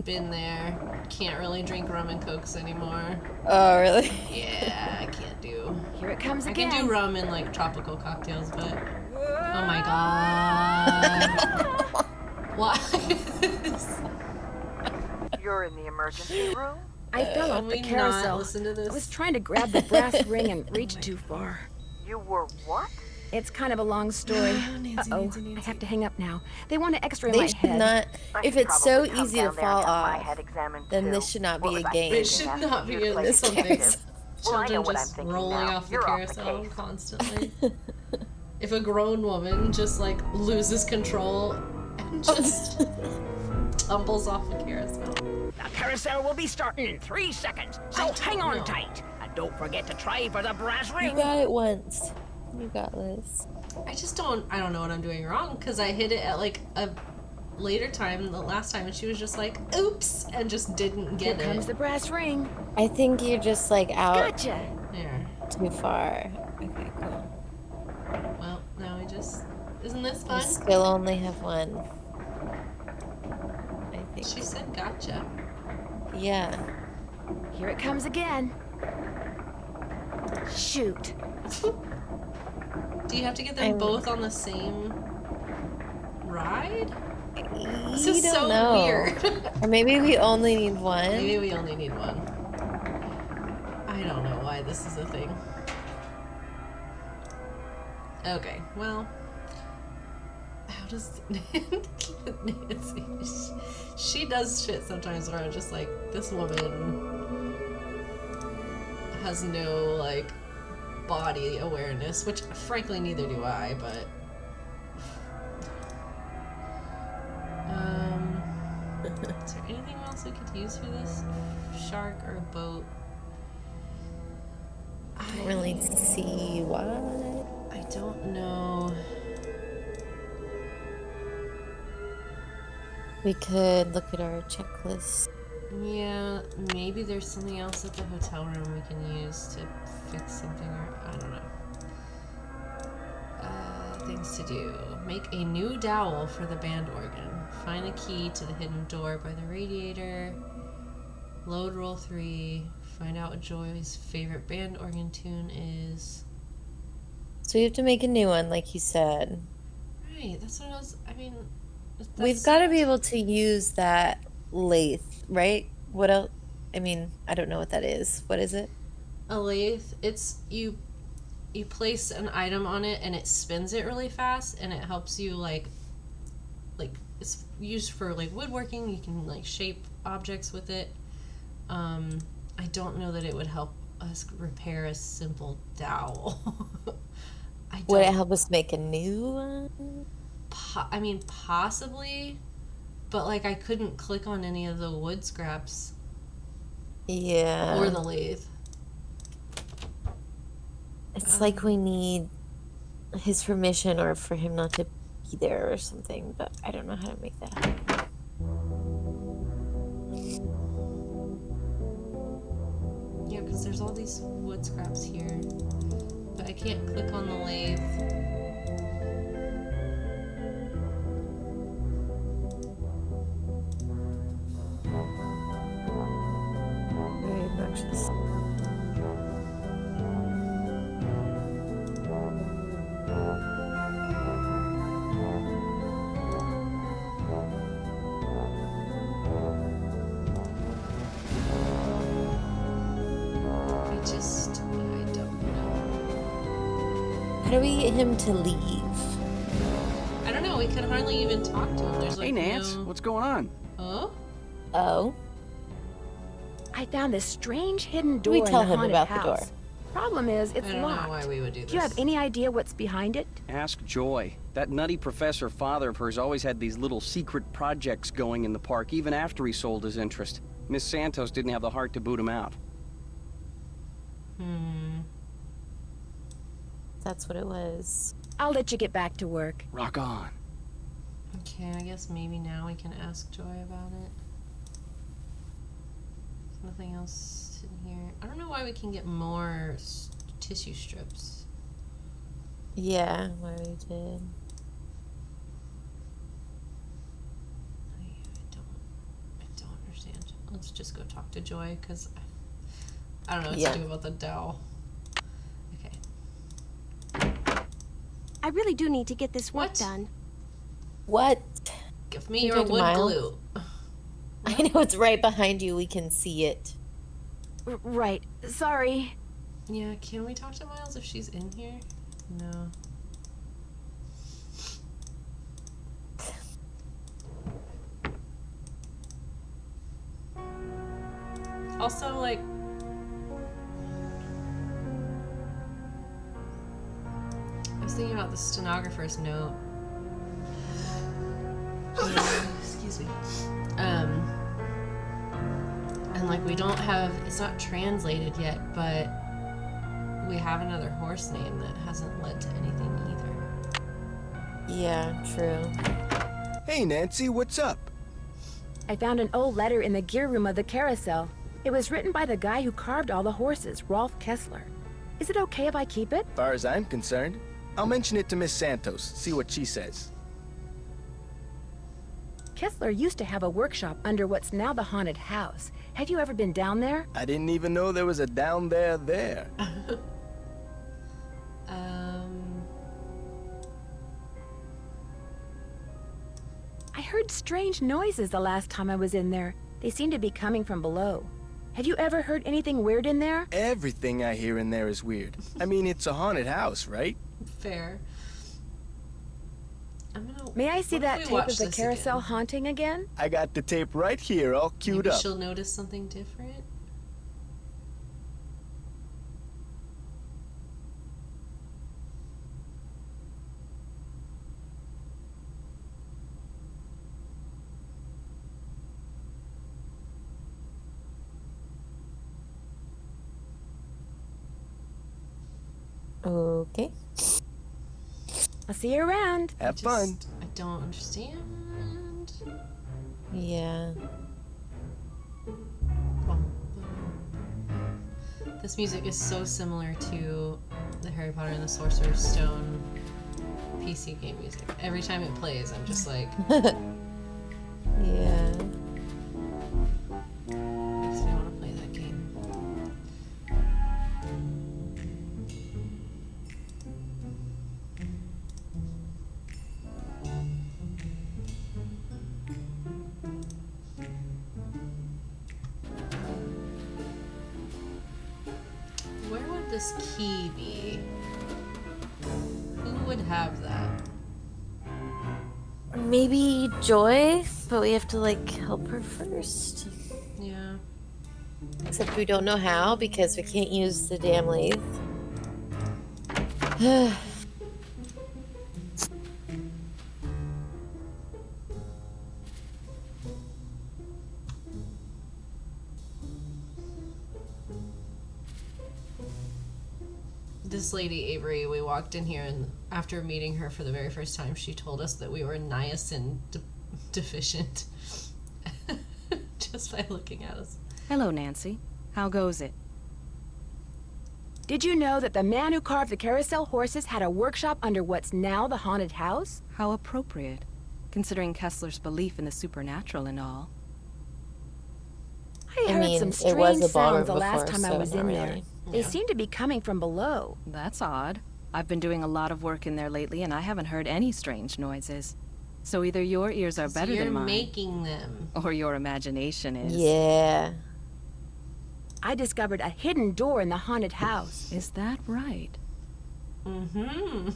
Been there. Can't really drink rum and cokes anymore. Oh, really? Yeah, I can't do. Here it comes I again. can do rum and like tropical cocktails, but oh my god. Why? You're in the emergency room? I fell off Can the we not carousel. listen to this? I was trying to grab the brass ring and reached too far. You were what? It's kind of a long story. Nancy, Uh-oh, Nancy, Nancy. I have to hang up now. They want to x-ray They my should head. not. I If should it's so probably come easy to down there fall and have my off, head examined then too. this should not be What a was I game. It thinking, should asking not you be to in play this something. detective? Well, I know Children what I'm just thinking rolling now. off the You're off the carousel case. constantly. If a grown woman just like loses control and just tumbles off the carousel. The carousel will be starting in 3 seconds, so hang on tight. And don't forget to try for the brass You ring. got it once. You got this. I don't know what I'm doing wrong, because I hit it at like a later time, the last time, and she was just like, oops, and just didn't Here get comes it. the brass ring. I think you're just like out Gotcha. There. too far. Okay, cool. Well, now we just... Isn't this You fun? still only have one. I think. She said gotcha. Yeah. Here it comes again. Shoot. Do you have to get them both on the same ride? This is don't so know. weird. Or maybe we only need one. Maybe we only need one. I don't know why this is a thing. Okay, well... How does Nancy... She does shit sometimes where I'm just like, this woman has no, like, body awareness, which frankly neither do I, but... Is there anything else we could use for this? Shark or a boat? I don't really see why. I don't know. We could look at our checklist. Yeah, maybe there's something else at the hotel room we can use to fix something, or I don't know. Things to do. Make a new dowel for the band organ. Find a key to the hidden door by the radiator. Load roll 3. Find out what Joy's favorite band organ tune is. So we have to make a new one, like you said. Right, that's what I was... I mean... We've got to be able to use that lathe, right? What else? I mean, I don't know what that is. What is it? A lathe, it's... You place an item on it and it spins it really fast, and it helps you like it's used for like woodworking. You can like shape objects with it. I don't know that it would help us repair a simple dowel. Would it help us make a new one? I mean, possibly, but like I couldn't click on any of the wood scraps. Yeah. Or the lathe. It's like we need his permission or for him not to be there or something, but I don't know how to make that happen. Yeah, because there's all these wood scraps here, but I can't click on the lathe. Very obnoxious. I don't know. How do we get him to leave? I don't know, we could hardly even talk to him. There's like Hey, Nance, no... what's going on? Oh? Oh? I found this strange hidden door We in tell the him haunted about the house. door. Problem is, it's I don't locked. know why we would do this. Do you have any idea what's behind it? Ask Joy. That nutty professor father of hers always had these little secret projects going in the park, even after he sold his interest. Miss Santos didn't have the heart to boot him out. That's what it was. I'll let you get back to work. Rock on. Okay, I guess maybe now we can ask Joy about it. There's nothing else in here. I don't know why we can get more tissue strips. Yeah, what we did. I don't understand. Let's just go talk to Joy, because I don't know what Yeah. to do about the dowel. Okay. I really do need to get this work What? done. What? Give me You your talking to wood Miles? glue. I know it's right behind you. We can see it. Right. Sorry. Yeah, can we talk to Miles if she's in here? No. Also, like, I was thinking about the stenographer's note. Excuse me. And like we don't have, it's not translated yet, but we have another horse name that hasn't led to anything either. Yeah, true. Hey, Nancy, what's up? I found an old letter in the gear room of the Carousel. It was written by the guy who carved all the horses, Rolf Kessler. Is it okay if I keep it? Far as I'm concerned, I'll mention it to Miss Santos, see what she says. Kessler used to have a workshop under what's now the haunted house. Have you ever been down there? I didn't even know there was a down there. I heard strange noises the last time I was in there. They seem to be coming from below. Have you ever heard anything weird in there? Everything I hear in there is weird. I mean, it's a haunted house, right? Fair. May I see what if that we tape watch of the this Carousel again? haunting again? I got the tape right here, all queued Maybe up. she'll notice something different. Okay. I'll see you around. Have fun. I don't understand. Yeah. This music is so similar to the Harry Potter and the Sorcerer's Stone PC game music. Every time it plays, I'm just like, Yeah. makes me want to play that game. Where would this key be? Who would have that? Maybe Joy, but we have to like help her first. Yeah. Except we don't know how because we can't use the damn lathe. This lady, Avery, we walked in here, and after meeting her for the very first time, she told us that we were niacin deficient. Just by looking at us. Hello, Nancy. How goes it? Did you know that the man who carved the Carousel horses had a workshop under what's now the haunted house? How appropriate, considering Kessler's belief in the supernatural and all. I heard mean, some it was strange a ballroom sounds the last before, time I so was not in there. really. They seem to be coming from below. That's odd. I've been doing a lot of work in there lately, and I haven't heard any strange noises. So either your ears are better You're than mine, making them. or your imagination is. Yeah. I discovered a hidden door in the haunted house. Is that right? Mm-hmm.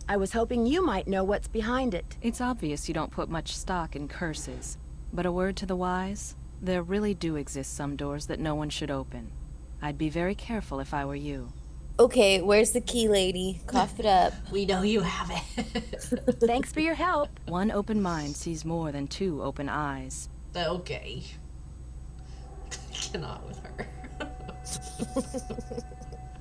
I was hoping you might know what's behind it. It's obvious you don't put much stock in curses. But a word to the wise, there really do exist some doors that no one should open. I'd be very careful if I were you. Okay, where's the key, lady? Cough it up. We know you have it. Thanks for your help. One open mind sees more than two open eyes. Okay. I cannot with her. I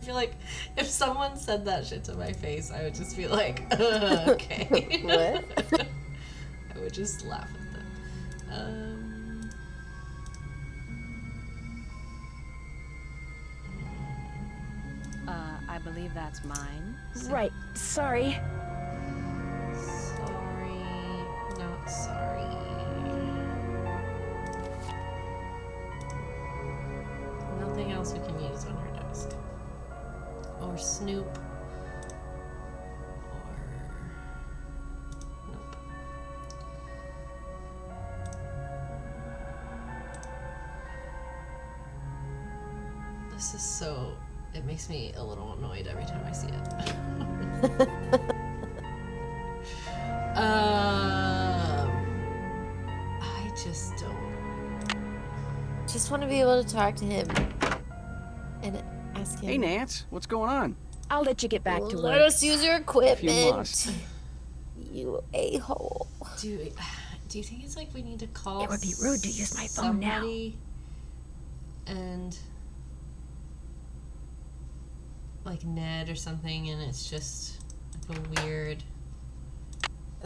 feel like if someone said that shit to my face, I would just be like, okay. What? I would just laugh at them. I believe that's mine. Right, sorry. Sorry. Not sorry. Nothing else we can use on her desk. Or Snoop. Or... Nope. This is so it makes me a little annoyed every time I see it. I just don't. Just want to be able to talk to him and ask him. Hey, Nance, what's going on? I'll let you get back to Let work. us use your If you equipment. must. You a-hole. Do you think it's like we need to call It would be rude to use my phone now. somebody and like Ned or something, and it's just like A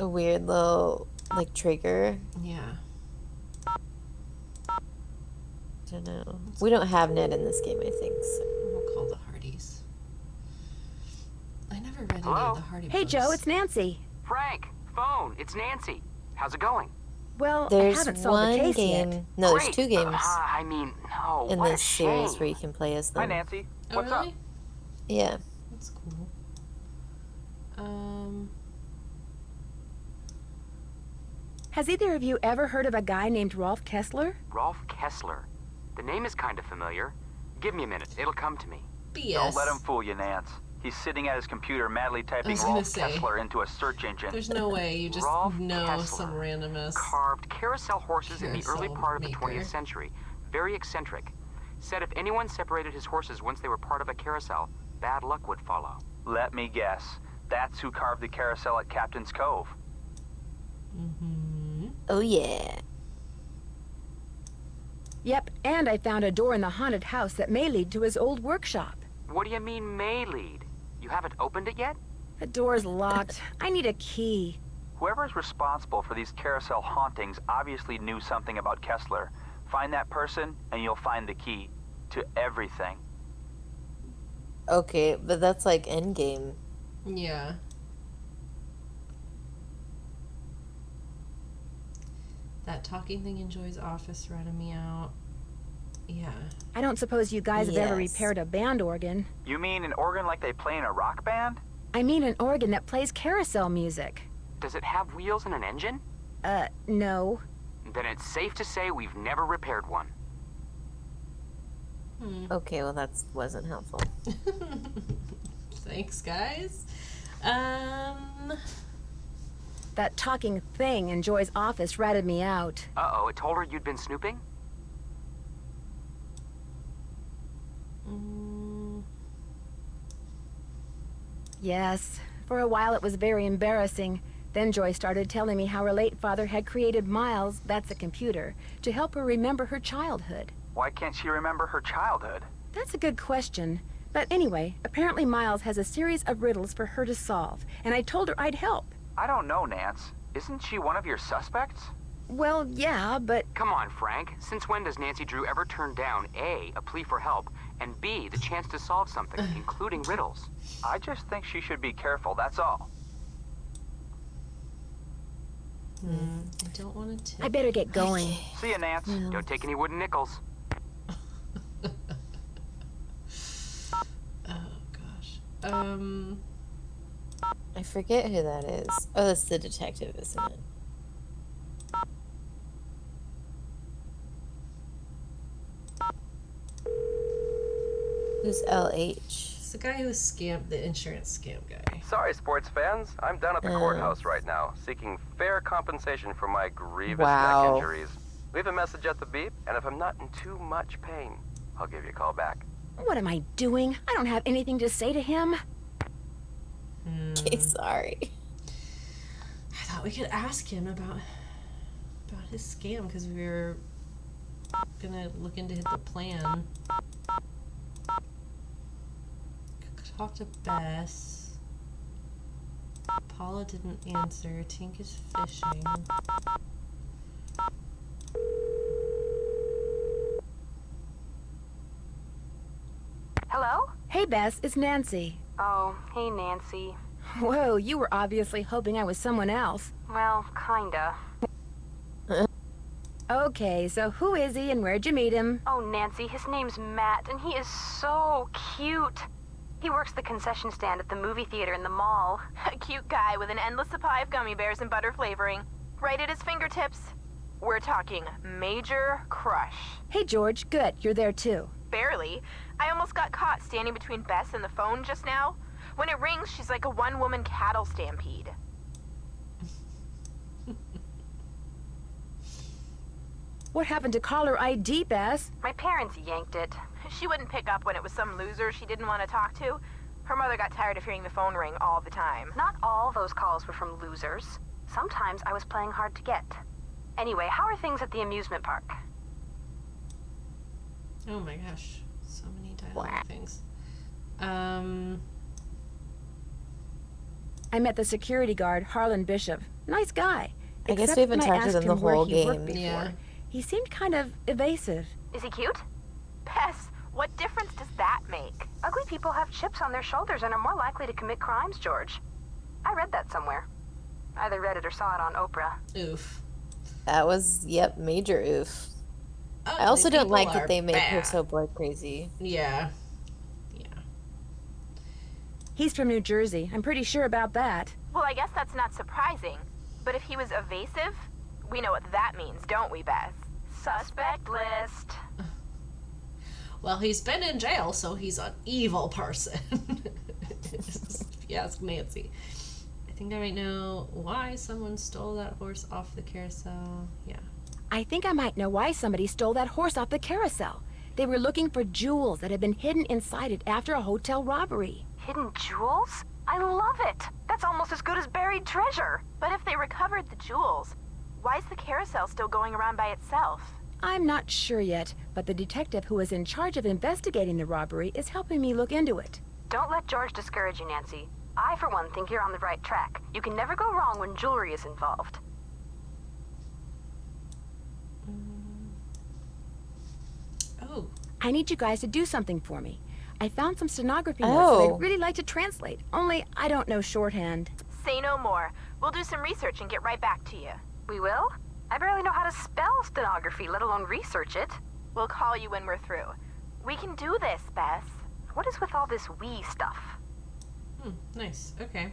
weird little, like, trigger. yeah. I don't know. We don't have Ned in this game, I think, so. We'll call the Hardys. I never read any Hello? of the Hardy Hey, books. Joe, it's Nancy. Frank, phone, it's Nancy. How's it going? Well, I There's haven't solved the one case game. yet. No, there's Great. 2 games I mean, no, in what this a series shame. where you can play as them. Hi, Nancy. Oh, What's really? up? Yeah. That's cool. Has either of you ever heard of a guy named Rolf Kessler? Rolf Kessler. The name is kind of familiar. Give me a minute, it'll come to me. BS. Don't let him fool you, Nance. He's sitting at his computer madly typing gonna Rolf say. Kessler into a search engine. There's no way you just Rolf know Kessler some randomness. Carved carousel horses in the early Carousel part of the maker. 20th century. Very eccentric. Said if anyone separated his horses once they were part of a carousel, bad luck would follow. Let me guess. That's who carved the carousel at Captain's Cove. Mm-hmm. Oh, yeah. Yep, and I found a door in the haunted house that may lead to his old workshop. What do you mean may lead? You haven't opened it yet? The door's locked. I need a key. Whoever's responsible for these carousel hauntings obviously knew something about Kessler. Find that person, and you'll find the key to everything. Okay, but that's like endgame. Yeah. That talking thing in Joy's office ratted me out. Yeah. I don't suppose you guys have ever Yes. repaired a band organ. You mean an organ like they play in a rock band? I mean an organ that plays carousel music. Does it have wheels and an engine? No. Then it's safe to say we've never repaired one. Okay, well, that wasn't helpful. Thanks, guys. That talking thing in Joy's office ratted me out. Uh-oh, it told her you'd been snooping? Yes. For a while it was very embarrassing. Then Joy started telling me how her late father had created Miles, that's a computer, to help her remember her childhood. Why can't she remember her childhood? That's a good question. But anyway, apparently Miles has a series of riddles for her to solve, and I told her I'd help. I don't know, Nance. Isn't she one of your suspects? Well, yeah, but Come on, Frank. Since when does Nancy Drew ever turn down A, a plea for help, and B, the chance to solve something, including riddles? I just think she should be careful, that's all. I don't want to I better get going. See ya, Nance. Don't take any wooden nickels. Oh, gosh. I forget who that is. Oh, that's the detective, isn't it? Who's LH? It's the guy who scammed the insurance scam guy. Sorry, sports fans. I'm down at the courthouse right now, seeking fair compensation for my grievous neck injuries. Leave a message at the beep, and if I'm not in too much pain, I'll give you a call back. What am I doing? I don't have anything to say to him. Okay, sorry. I thought we could ask him about his scam because we were gonna look into the plan. Talk to Bess. Paula didn't answer. Tink is fishing. Hello? Hey, Bess, it's Nancy. Oh, hey, Nancy. Whoa, you were obviously hoping I was someone else. Well, kinda. Okay, so who is he and where'd you meet him? Oh, Nancy, his name's Matt, and he is so cute. He works the concession stand at the movie theater in the mall. A cute guy with an endless supply of gummy bears and butter flavoring. Right at his fingertips. We're talking major crush. Hey, George, good, you're there too. Barely. I almost got caught standing between Bess and the phone just now. When it rings, she's like a one-woman cattle stampede. What happened to caller ID, Bess? My parents yanked it. She wouldn't pick up when it was some loser she didn't want to talk to. Her mother got tired of hearing the phone ring all the time. Not all those calls were from losers. Sometimes I was playing hard to get. Anyway, how are things at the amusement park? Oh my gosh. So many dialogue things. I met the security guard, Harlan Bishop. Nice guy. I guess Except we haven't when I talked to asked them the him where whole he worked game. before. Yeah. He seemed kind of evasive. Is he cute? Bess, what difference does that make? Ugly people have chips on their shoulders and are more likely to commit crimes, George. I read that somewhere. Either read it or saw it on Oprah. Oof. That was, yep, major oof. I also don't like that they make her so boy crazy. Yeah. He's from New Jersey. I'm pretty sure about that. Well, I guess that's not surprising. But if he was evasive, we know what that means, don't we, Bess? Suspect list. Well, he's been in jail, so he's an evil person. If you ask Nancy. I think I might know why someone stole that horse off the carousel. Yeah. I think I might know why somebody stole that horse off the carousel. They were looking for jewels that had been hidden inside it after a hotel robbery. Hidden jewels? I love it. That's almost as good as buried treasure. But if they recovered the jewels, why is the carousel still going around by itself? I'm not sure yet, but the detective who is in charge of investigating the robbery is helping me look into it. Don't let George discourage you, Nancy. I, for one, think you're on the right track. You can never go wrong when jewelry is involved. Oh. I need you guys to do something for me. I found some stenography notes that I'd really like to translate, only I don't know shorthand. Say no more. We'll do some research and get right back to you. We will? I barely know how to spell stenography, let alone research it. We'll call you when we're through. We can do this, Bess. What is with all this we stuff? Nice. Okay.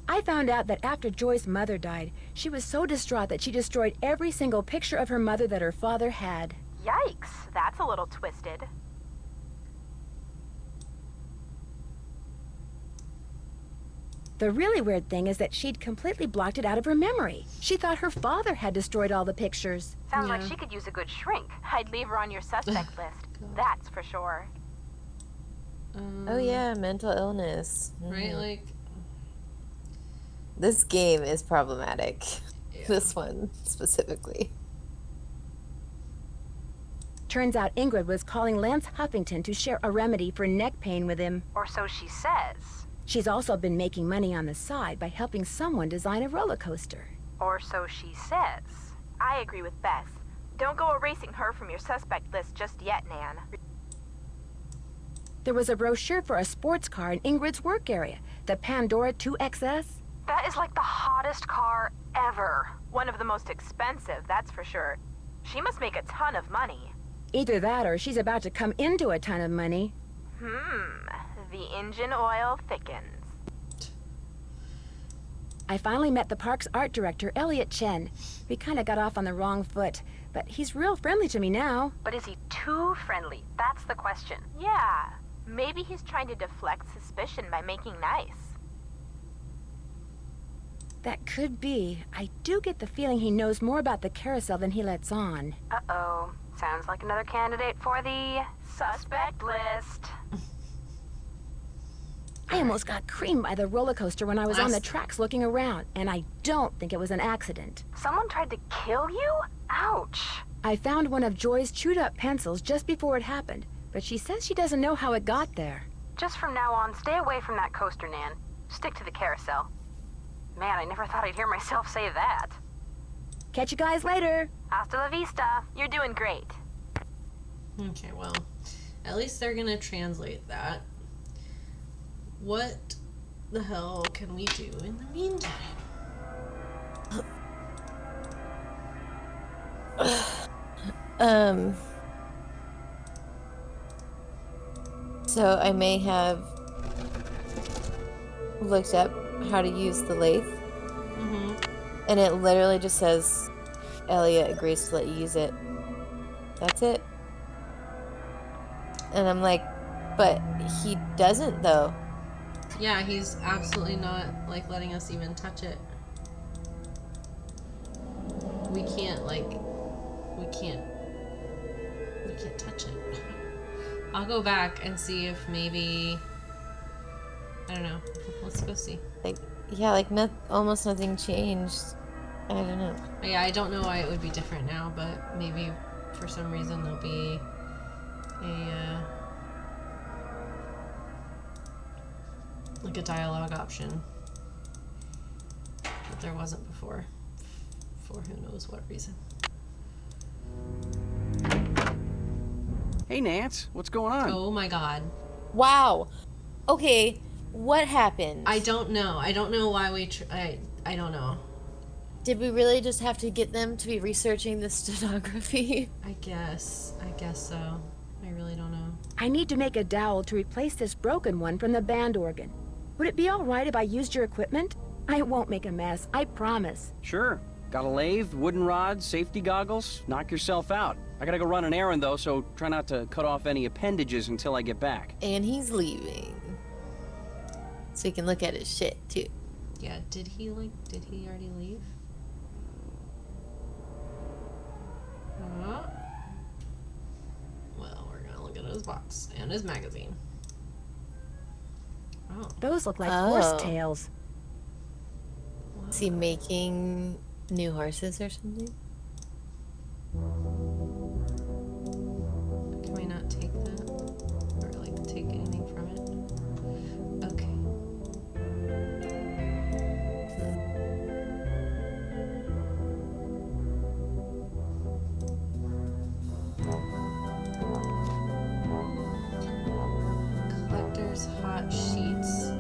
I found out that after Joy's mother died, she was so distraught that she destroyed every single picture of her mother that her father had. Yikes, that's a little twisted. The really weird thing is that she'd completely blocked it out of her memory. She thought her father had destroyed all the pictures. Sounds like she could use a good shrink. I'd leave her on your suspect list. That's for sure. Oh yeah, mental illness. Right, like... This game is problematic. Yeah. This one, specifically. Turns out Ingrid was calling Lance Huffington to share a remedy for neck pain with him. Or so she says. She's also been making money on the side by helping someone design a roller coaster. Or so she says. I agree with Bess. Don't go erasing her from your suspect list just yet, Nan. There was a brochure for a sports car in Ingrid's work area, the Pandora 2XS. That is like the hottest car ever. One of the most expensive, that's for sure. She must make a ton of money. Either that or she's about to come into a ton of money. The engine oil thickens. I finally met the park's art director, Elliot Chen. We kind of got off on the wrong foot, but he's real friendly to me now. But is he too friendly? That's the question. Yeah, maybe he's trying to deflect suspicion by making nice. That could be. I do get the feeling he knows more about the carousel than he lets on. Uh-oh. Sounds like another candidate for the suspect list. I almost got creamed by the roller coaster when I was on the tracks looking around, and I don't think it was an accident. Someone tried to kill you? Ouch. I found one of Joy's chewed-up pencils just before it happened, but she says she doesn't know how it got there. Just from now on, stay away from that coaster, Nan. Stick to the carousel. Man, I never thought I'd hear myself say that. Catch you guys later. Hasta la vista. You're doing great. Okay, well, at least they're gonna translate that. What the hell can we do in the meantime? So I may have looked up how to use the lathe. Mm-hmm. And it literally just says, Elliot agrees to let you use it. That's it. And I'm like, but he doesn't though. Yeah, he's absolutely not like letting us even touch it. We can't touch it. I'll go back and see if maybe, I don't know. Let's go see. Like, yeah, like almost nothing changed. I don't know. Yeah, I don't know why it would be different now, but maybe for some reason there'll be like a dialogue option that there wasn't before, for who knows what reason. Hey, Nance, what's going on? Oh my god. Wow. Okay, what happened? I don't know. I don't know why we I don't know. Did we really just have to get them to be researching the stenography? I guess so. I really don't know. I need to make a dowel to replace this broken one from the band organ. Would it be all right if I used your equipment? I won't make a mess, I promise. Sure. Got a lathe, wooden rods, safety goggles. Knock yourself out. I gotta go run an errand though, so try not to cut off any appendages until I get back. And he's leaving. So he can look at his shit too. Yeah, did he already leave? Well, we're gonna look at his box and his magazine. Oh. Those look like horse tails. Is he making new horses or something? Can we not take that? Or like take anything from it? Okay. Collector's hot sheets.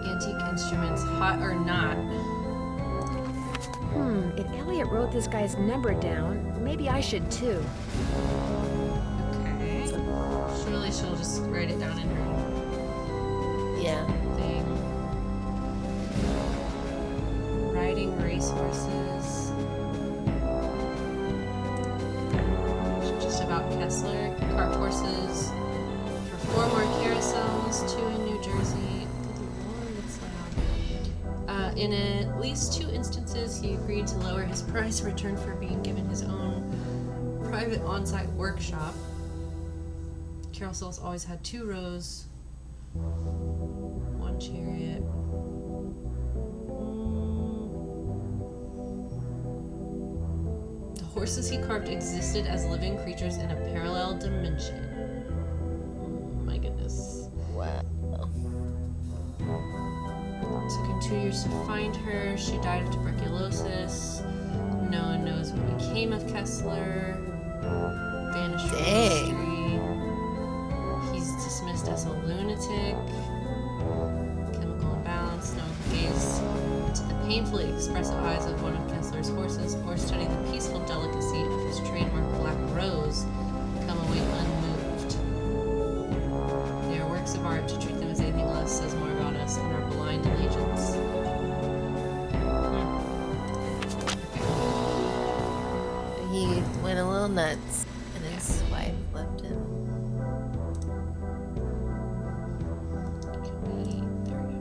Antique instruments, hot or not. If Elliot wrote this guy's number down, maybe I should too. Okay. Surely she'll just write it down in her thing. Riding racehorses. Just about Kessler. Cart horses. For 4 more carousels, 2 in New Jersey. In at least 2 instances, he agreed to lower his price in return for being given his own private on-site workshop. Carousels always had 2 rows, 1 chariot. The horses he carved existed as living creatures in a parallel dimension. My goodness. Wow. Took him 2 years to find her. She died of tuberculosis. No one knows what became of Kessler. Vanished from history. He's dismissed as a lunatic. Chemical imbalance. No one can gaze into the painfully expressive eyes of one of Kessler's horses or study the peaceful delicacy of his trademark black rose. Come away unmoved. They are works of art. To treat them as anything less says more about us and our blind allegiance. He went a little nuts, and his wife left him. There we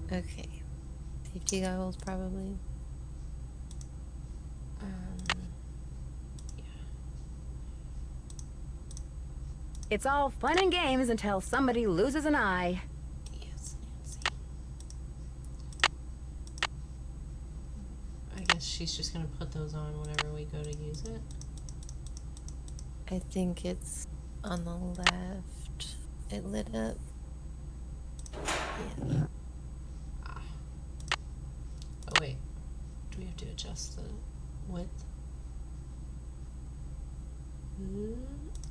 go. Okay. Safety goggles, probably. It's all fun and games until somebody loses an eye. Yes, Nancy. I guess she's just gonna put those on whenever we go to use it. I think it's on the left. It lit up. Yeah. Oh wait, do we have to adjust the width?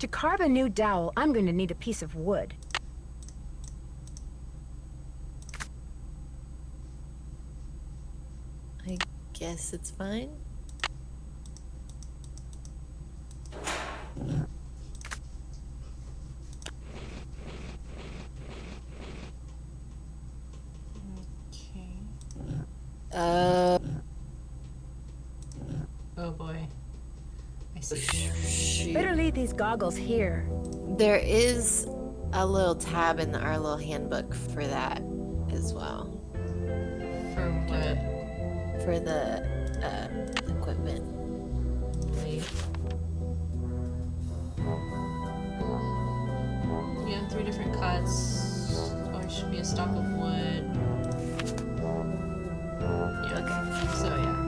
To carve a new dowel, I'm going to need a piece of wood. I guess it's fine. Oh boy. I see. Shoot. Better leave these goggles here. There is a little tab in our little handbook for that as well. For what? For the equipment. Wait. Yeah, 3 different cuts. Always should be a stock of wood. Yeah. Okay. So yeah.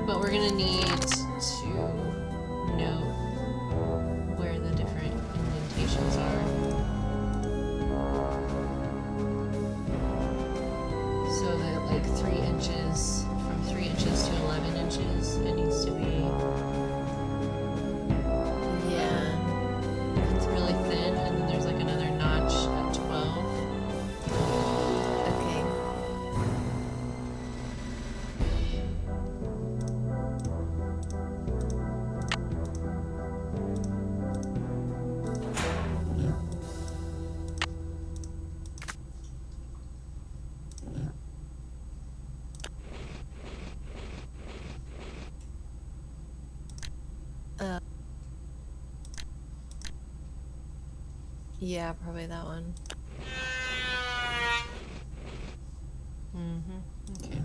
But we're gonna need to know where the different indentations are. So that like 3 inches, from 3 inches to 11 inches, it needs to be. Yeah. It's really thin, and then there's like another notch at 12. Okay. Yeah, probably that one. Okay.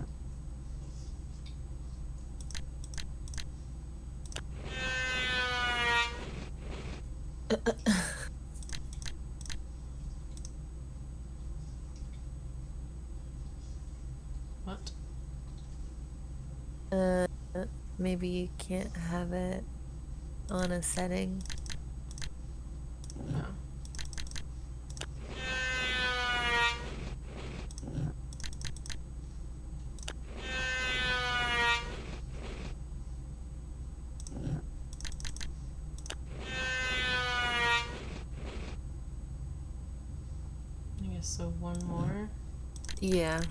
What? Maybe you can't have it on a setting. No. I guess so. One more. Yeah.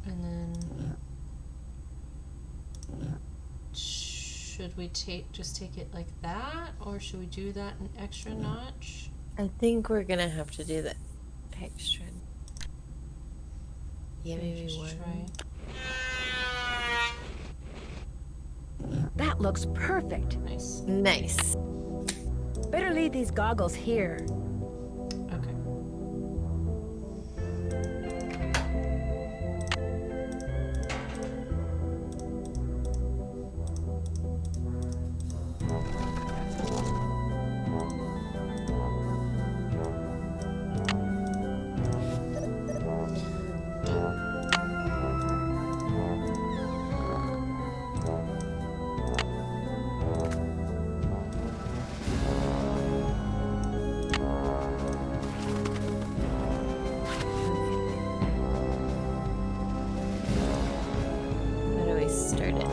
And then should we just take it like that, or should we do that an extra notch? I think we're gonna have to do the extra. Yeah, maybe Just one. try. That looks perfect. Nice. Nice. Better leave these goggles here. Okay. How do we start it?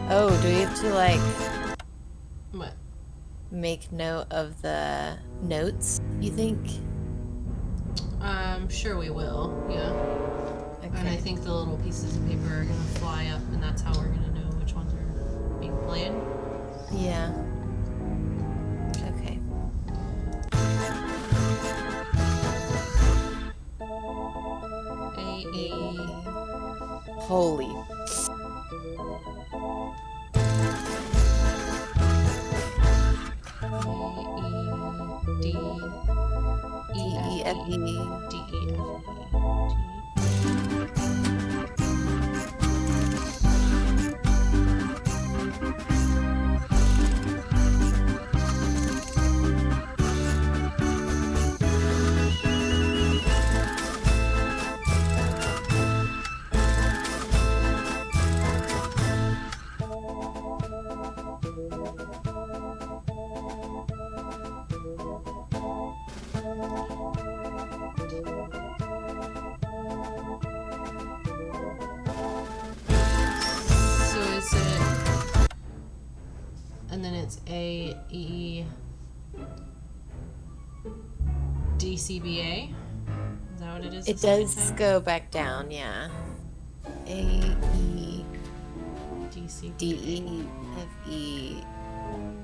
Oh, do we have to like What? make note of the notes, you think? Sure we will. Yeah. And I Okay. think the little pieces of paper are gonna fly up, and that's how we're gonna know which ones are being played. Yeah. Okay. A. Holy. D. E F E. D E F E. So is it, and then it's A E D C B A? Is that what it is? It the second does time? go back down, yeah. A E D C D E F E.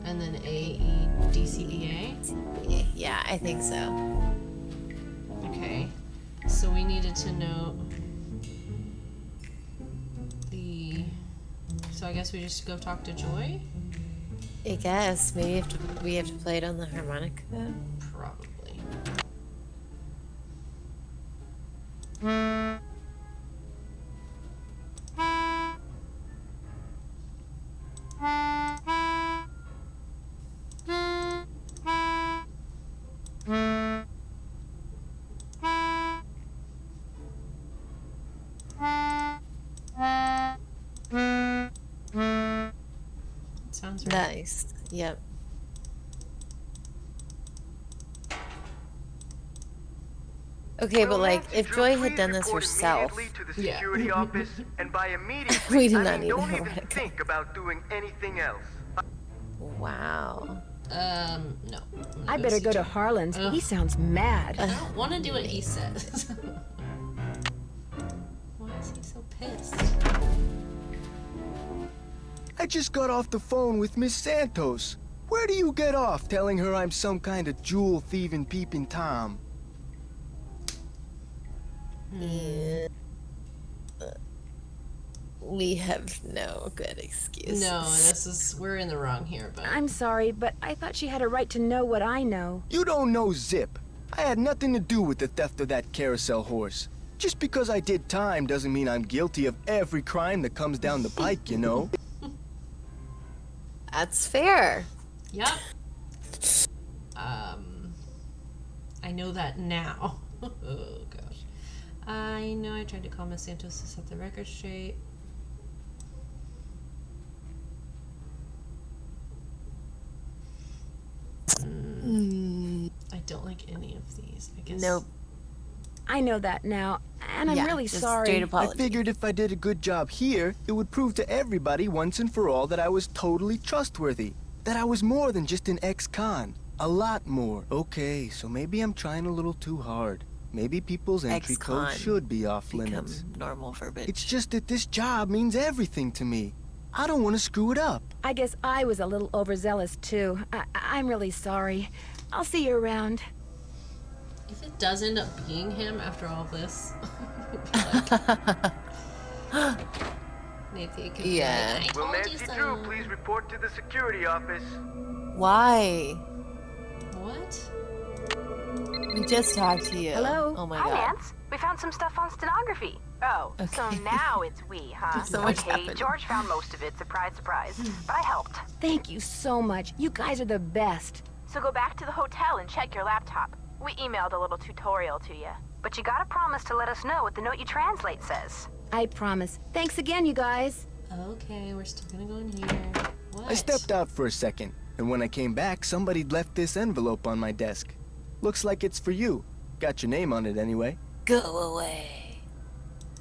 and then A E D C B A. Yeah, I think so. Okay. So we needed to know the. So I guess we just go talk to Joy? I guess maybe we have to play it on the harmonica. Probably. Sounds right. Nice. Yep. Okay, but like, if Joy had done this herself, To the security office, and by immediately, we did I not mean, need a don't even harmonica. think about doing anything else. Wow. No. I better go to Harlan's. He sounds mad. I don't want to do what he says. Why is he so pissed? I just got off the phone with Miss Santos. Where do you get off telling her I'm some kind of jewel thieving peeping Tom? Yeah. We have no good excuses. No, we're in the wrong here, but I'm sorry, but I thought she had a right to know what I know. You don't know zip. I had nothing to do with the theft of that carousel horse. Just because I did time doesn't mean I'm guilty of every crime that comes down the pike, you know? That's fair. Yep. I know that now. Oh gosh. I know I tried to call Miss Santos to set the record straight. I don't like any of these. I guess. Nope. I know that now, and I'm really just sorry. straight I apology. figured if I did a good job here, it would prove to everybody once and for all that I was totally trustworthy. That I was more than just an ex-con. A lot more. Okay, so maybe I'm trying a little too hard. Maybe people's entry Ex-con code should be off limits. Become normal verbiage. It's just that this job means everything to me. I don't want to screw it up. I guess I was a little overzealous too. I'm really sorry. I'll see you around. If it does end up being him after all this, Nathan could Yeah. be like, I Will told you Nancy so. Drew please report to the security office? Why? What? We just talked to you. Hello? Oh my Hi, god. Nance. We found some stuff on stenography. Oh, so Okay. now it's we, huh? So much Okay, happened. George found most of it. Surprise, surprise. But I helped. Thank you so much. You guys are the best. So go back to the hotel and check your laptop. We emailed a little tutorial to you. But you gotta promise to let us know what the note you translate says. I promise. Thanks again, you guys. Okay, we're still gonna go in here. What? I stepped out for a second, and when I came back, somebody'd left this envelope on my desk. Looks like it's for you. Got your name on it anyway. Go away.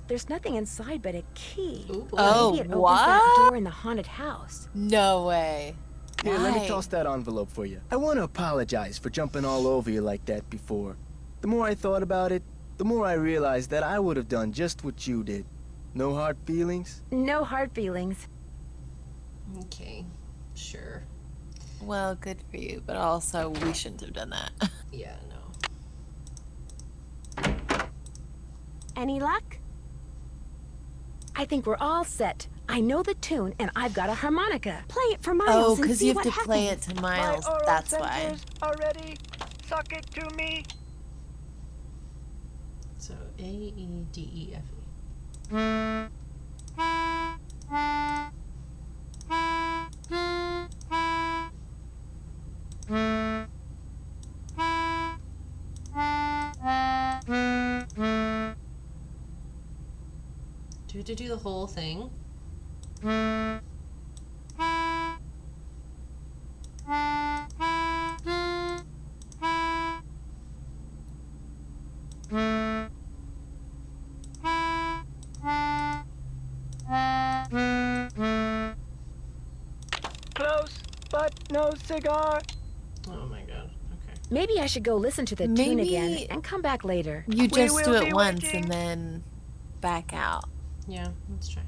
There's nothing inside but a key. Ooh, boy. Oh, Maybe it opens what? that door in the haunted house. No way. Here, let Why? me toss that envelope for you. I want to apologize for jumping all over you like that before. The more I thought about it, the more I realized that I would have done just what you did. No hard feelings? No hard feelings. Okay, sure. Well, good for you, but also we shouldn't have done that. Yeah, no. Any luck? I think we're all set. I know the tune, and I've got a harmonica. Play it for Miles Oh, and because see you have what to happens. play it to Miles. My oral That's why. sensors are ready. Suck it to me. So A-E-D-E-F-E. Do we have to do the whole thing? Close, but no cigar. Oh my god. Okay. Maybe I should go listen to the tune Maybe again and come back later. You just do will it be once waiting. and then back out. Yeah, let's try.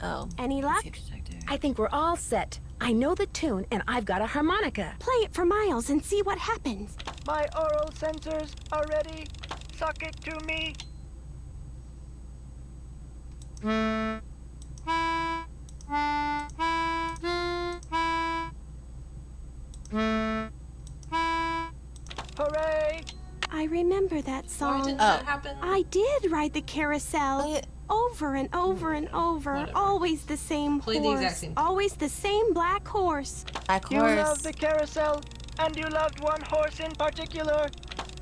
Oh. Any luck? You have to talk to her. I think we're all set. I know the tune, and I've got a harmonica. Play it for Miles and see what happens. My oral sensors are ready. Suck it to me. Hooray! I remember that song. Why didn't that happen? I did ride the carousel. Over and over and over. Whatever. Always the same Played the horse. exact same thing. Always the same black horse. Black You horse. love the carousel, and you loved one horse in particular.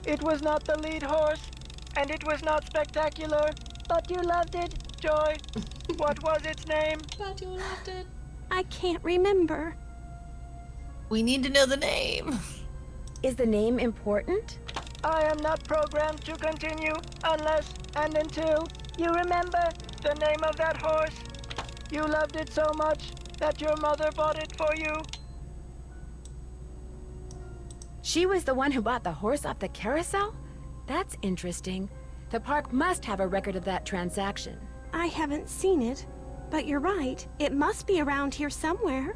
It was not the lead horse, and it was not spectacular, but you loved it, Joy. What was its name? But you loved it. I can't remember. We need to know the name. Is the name important? I am not programmed to continue unless and until you remember the name of that horse. You loved it so much that your mother bought it for you. She was the one who bought the horse off the carousel? That's interesting. The park must have a record of that transaction. I haven't seen it, but you're right. It must be around here somewhere.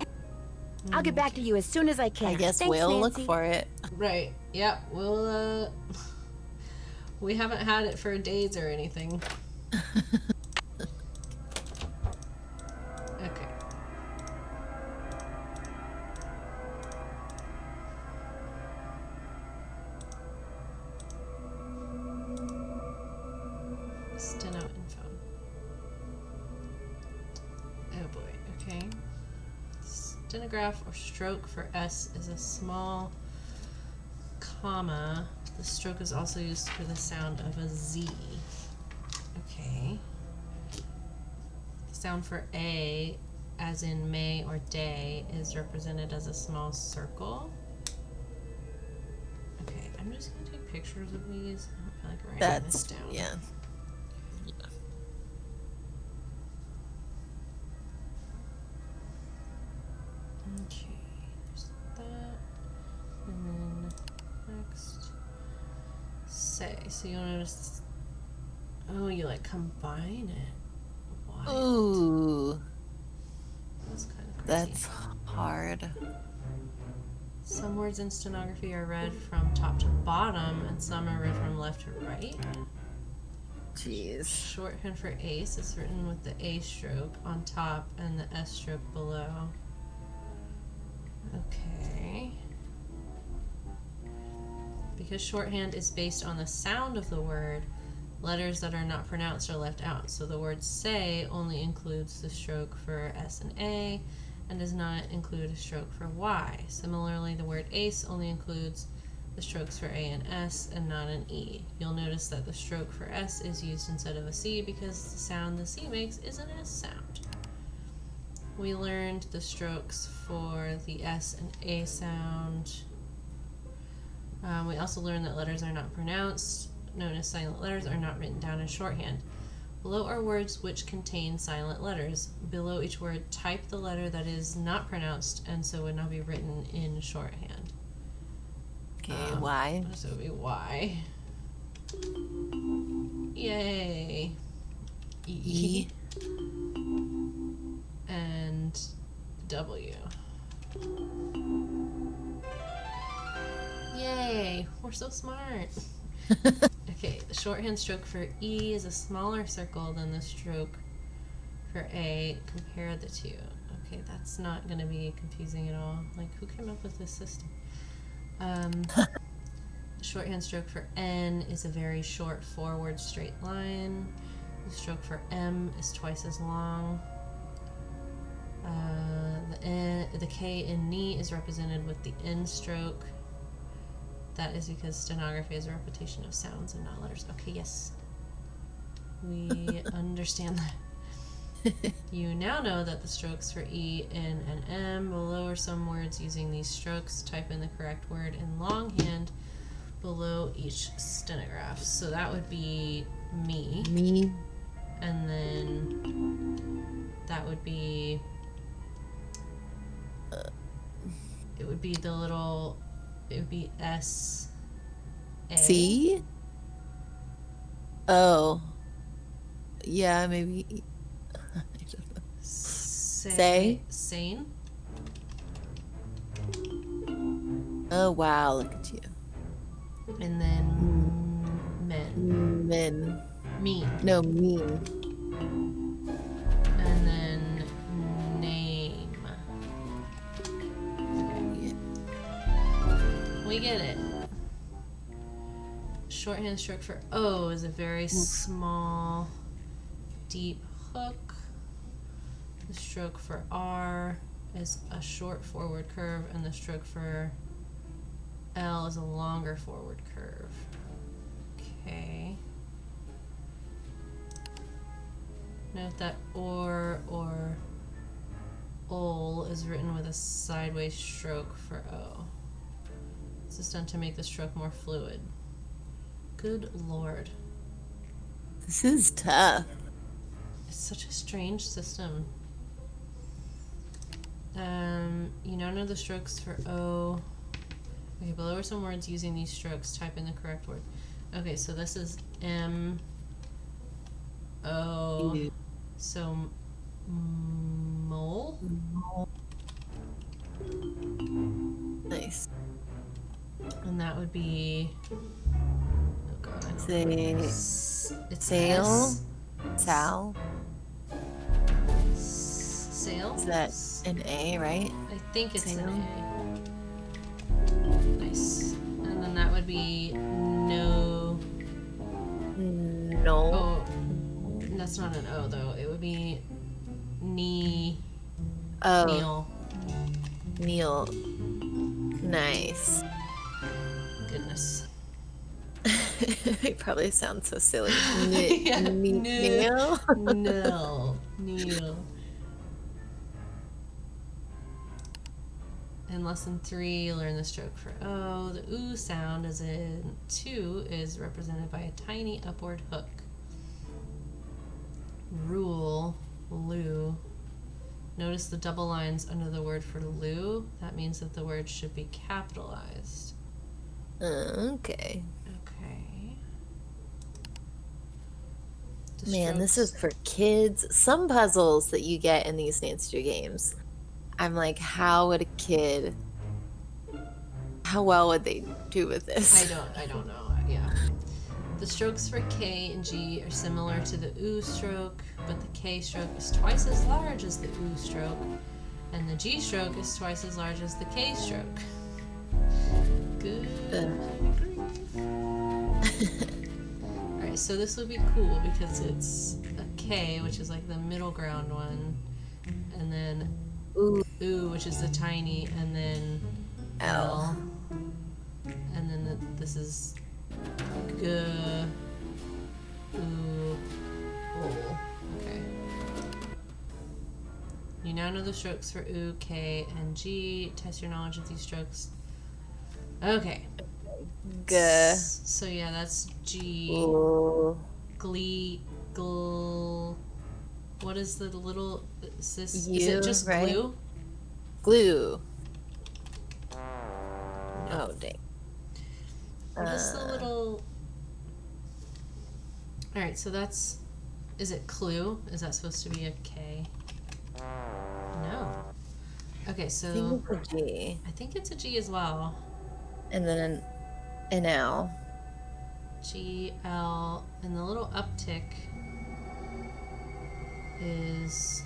I'll get back to you as soon as I can. I guess Thanks, we'll Nancy. look for it. Right. Yep. We'll, we haven't had it for days or anything. Okay. Steno info. Oh boy. Okay. Stenograph or stroke for S is a small comma. The stroke is also used for the sound of a Z. Okay. The sound for A, as in May or day, is represented as a small circle. Okay, I'm just gonna take pictures of these. I don't feel like writing this down. Yeah. Okay, there's that. And then next, say. So you'll notice, oh, you like combine it. Wild. Ooh. That's kind of crazy. That's hard. Some words in stenography are read from top to bottom, and some are read from left to right. Jeez. Shorthand for ace is written with the A stroke on top and the S stroke below. Okay. Because shorthand is based on the sound of the word, letters that are not pronounced are left out. So the word say only includes the stroke for S and A and does not include a stroke for Y. Similarly, the word ace only includes the strokes for A and S and not an E. You'll notice that the stroke for S is used instead of a C because the sound the C makes is an S sound. We learned the strokes for the S and A sound. We also learned that letters are not pronounced, known as silent letters, are not written down in shorthand. Below are words which contain silent letters. Below each word, type the letter that is not pronounced and so would not be written in shorthand. Okay, Y. So it would be Y. Yay. E. And W. Yay, we're so smart. Okay, the shorthand stroke for E is a smaller circle than the stroke for A. Compare the two. Okay, that's not going to be confusing at all. Like, who came up with this system? Shorthand stroke for N is a very short forward straight line. The stroke for M is twice as long. The K in knee is represented with the N stroke. That is because stenography is a repetition of sounds and not letters. Okay, yes. We understand that. You now know that the strokes for E, N, and M. Below are some words using these strokes. Type in the correct word in longhand below each stenograph. So that would be me. Me. And then that would be... it would be the little... It would be S. A. C? Oh. Yeah, maybe. Say? Sane. Oh, wow, look at you. And then men. Men. Mean. No, mean. And then name. We get it. Shorthand stroke for O is a very small, deep hook. The stroke for R is a short forward curve, and the stroke for L is a longer forward curve. Okay. Note that or ol is written with a sideways stroke for O. This is done to make the stroke more fluid. Good lord. This is tough. It's such a strange system. You now know the strokes for O. Okay, below are some words using these strokes. Type in the correct word. Okay, so this is M O. So mole. Nice. And that would be. Oh god, I don't Say, know. It's sail. S. Sal. Sail. Is that an A, right? I think it's Sail. an A. Nice. And then that would be no. No. Oh, that's not an O though. It would be Oh. Neil. Neil. Nice. Goodness. It probably sounds so silly. Yeah, Neil? No. Neil. In lesson 3, learn the stroke for O. The oo sound, as in 2, is represented by a tiny upward hook. Rule, lu. Notice the double lines under the word for lu. That means that the word should be capitalized. Okay. Okay. Man, this is for kids. Some puzzles that you get in these Nancy games, I'm like, how would a kid, how well would they do with this? I don't know. Yeah. The strokes for K and G are similar to the oo stroke, but the K stroke is twice as large as the oo stroke, and the G stroke is twice as large as the K stroke. Good. Alright, so this would be cool because it's a K, which is like the middle ground one, and then oo, which is the tiny, and then L. And then this is G, oo, ol. Okay. You now know the strokes for oo, K, and G. Test your knowledge of these strokes. Okay. G. So yeah, that's G. Glee, gl. What is the little? Is this? Is it just right? glue? Glue. Oh dang. What is the little? All right, so that's. Is it clue? Is that supposed to be a K? No. Okay, so. I think it's a G. I think it's a G as well. And then an L. G, L, and the little uptick is.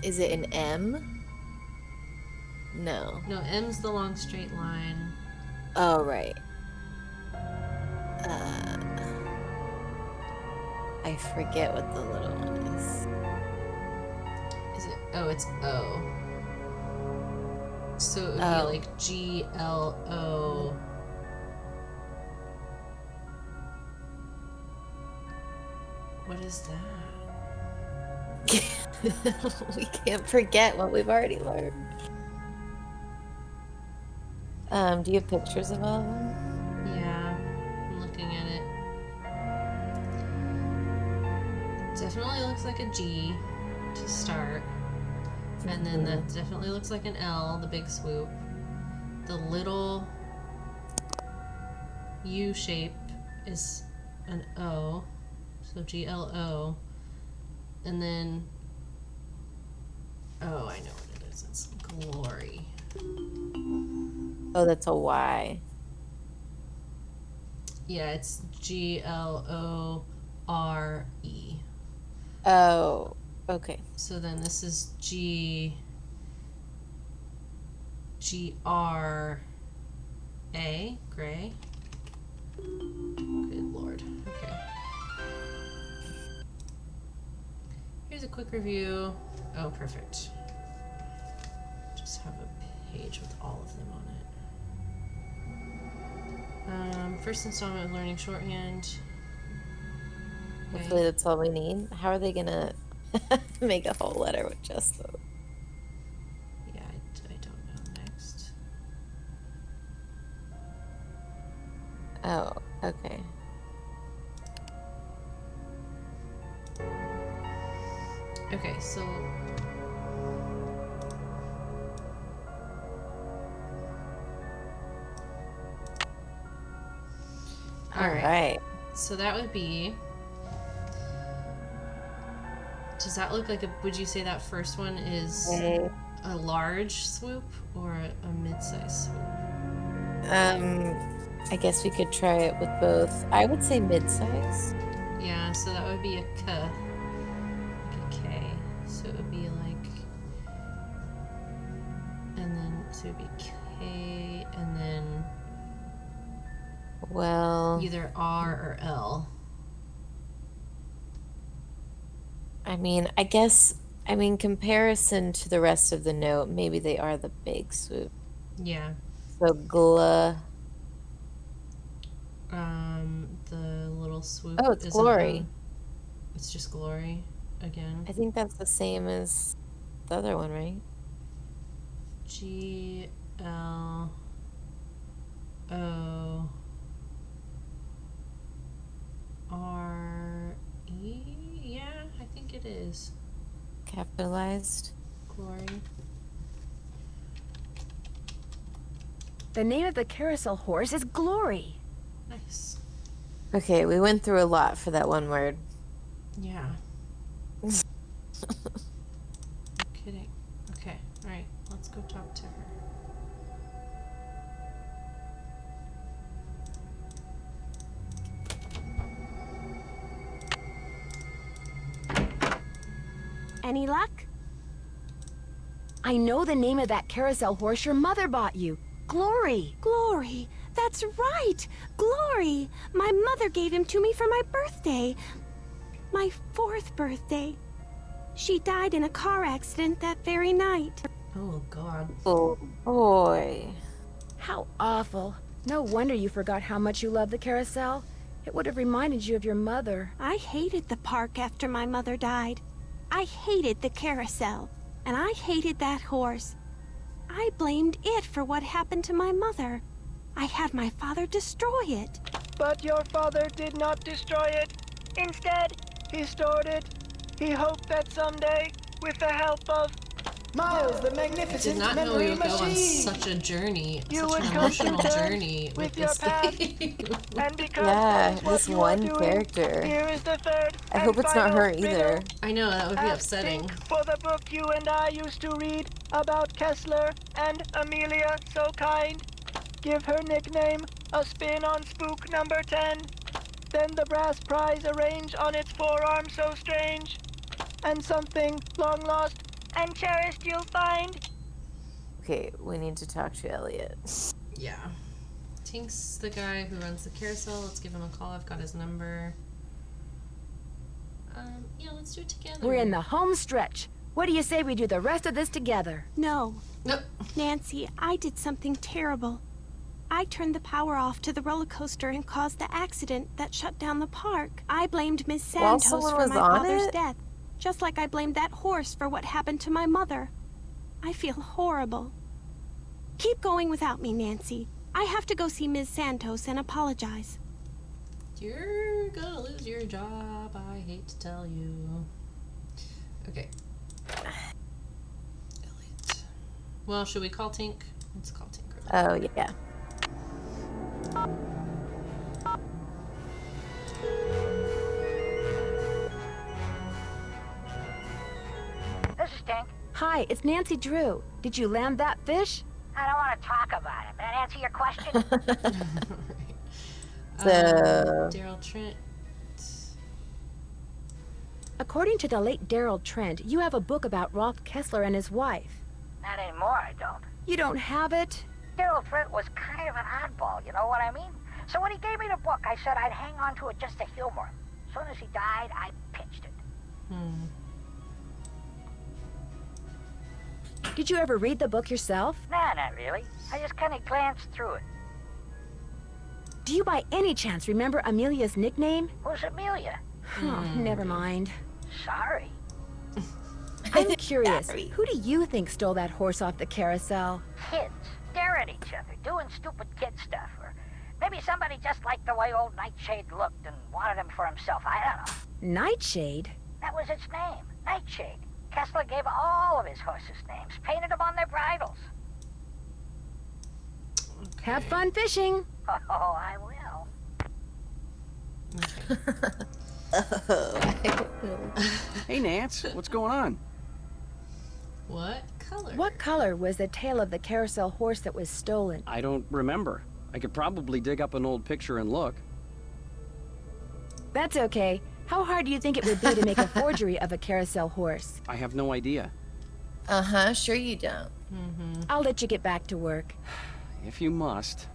Is it an M? No. No, M's the long straight line. Oh, right. I forget what the little one is. Is it? Oh, it's O. So it would be like G, L, O. What is that? We can't forget what we've already learned. Do you have pictures of all of them? Yeah, I'm looking at it. Definitely looks like a G to start. And then that definitely looks like an L, the big swoop. The little U shape is an O, so G-L-O. And then, oh, I know what it is. It's glory. Oh, that's a Y. Yeah, it's Glore. Oh, okay. So then this is GRA, gray. Good lord. Okay. Here's a quick review. Oh, perfect. Just have a page with all of them on it. First installment of learning shorthand. Okay. Hopefully that's all we need. How are they gonna make a whole letter with just those? Yeah, I don't know. Next. Oh, okay. Okay, so all right. So that would be. Does that look like a? Would you say that first one is a large swoop or a mid-size swoop? I guess we could try it with both. I would say mid-size. Yeah, so that would be a K. Like a K. So it would be like, and then so it would be K, and then. Well, either R or L. I mean, comparison to the rest of the note, maybe they are the big swoop. Yeah. So gla. The little swoop. Oh, it's glory. It's just glory again. I think that's the same as the other one, right? GLO. RE? Yeah, I think it is. Capitalized. Glory. The name of the carousel horse is Glory. Nice. Okay, we went through a lot for that one word. Yeah. No kidding. Okay, alright, let's go talk to her. Any luck? I know the name of that carousel horse your mother bought you. Glory. Glory. That's right. Glory. My mother gave him to me for my birthday. My 4th birthday. She died in a car accident that very night. Oh, God. Oh, boy. How awful. No wonder you forgot how much you love the carousel. It would have reminded you of your mother. I hated the park after my mother died. I hated the carousel. And I hated that horse. I blamed it for what happened to my mother. I had my father destroy it. But your father did not destroy it. Instead, he stored it. He hoped that someday, with the help of Miles, the I magnificent did not know memory we would go on machine. such a journey, You such would an come emotional to terms journey with with your this past. game. And because Yeah, that is what this you one are doing, character. here is the third I hope it's not final her riddle. either. I know, that would be Ask upsetting. Tink for the book you and I used to read about Kessler and Amelia So Kind. Give her nickname a spin on spook number 10. Then the brass prize arrange on its forearm so strange. And something long lost and cherished you'll find. Okay, we need to talk to Elliot. Yeah. Tink's the guy who runs the carousel. Let's give him a call. I've got his number. Yeah, let's do it together. We're in the home stretch. What do you say we do the rest of this together? No. Nope. Nancy, I did something terrible. I turned the power off to the roller coaster and caused the accident that shut down the park. I blamed Miss While Santos someone for was my on father's it? death, just like I blamed that horse for what happened to my mother. I feel horrible. Keep going without me, Nancy. I have to go see Ms. Santos and apologize. You're gonna lose your job, I hate to tell you. Okay. Elliot. Well, should we call Tink? Let's call Tink. Oh, yeah. This is Tink. Hi, it's Nancy Drew. Did you land that fish? I don't want to talk about it. May that answer your question? Daryl Trent. According to the late Daryl Trent, you have a book about Rolf Kessler and his wife. Not anymore, I don't. You don't have it? Daryl Trent was kind of an oddball, you know what I mean? So when he gave me the book, I said I'd hang on to it just to humor him. As soon as he died, I pitched it. Did you ever read the book yourself? Nah, not really. I just kind of glanced through it. Do you by any chance remember Amelia's nickname? Who's Amelia? Oh, never mind. Sorry. I'm curious, who do you think stole that horse off the carousel? Kids. Staring at each other, doing stupid kid stuff. Or maybe somebody just liked the way old Nightshade looked and wanted him for himself. I don't know. Nightshade? That was its name. Nightshade. Kessler gave all of his horses names, painted them on their bridles. Have fun fishing. Oh, I will. Hey, Nance, what's going on? What color? What color was the tail of the carousel horse that was stolen? I don't remember. I could probably dig up an old picture and look. That's okay. How hard do you think it would be to make a forgery of a carousel horse? I have no idea. Uh-huh, sure you don't. I'll let you get back to work. If you must.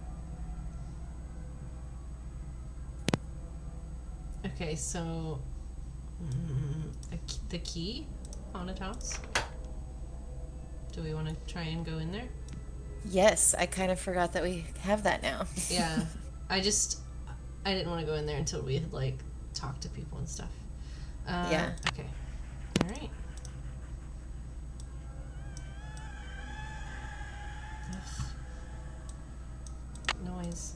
Okay, so the key, haunted house. Do we want to try and go in there? Yes, I kind of forgot that we have that now. Yeah, I didn't want to go in there until we had like talked to people and stuff. Yeah. Okay. All right. Ugh. Noise.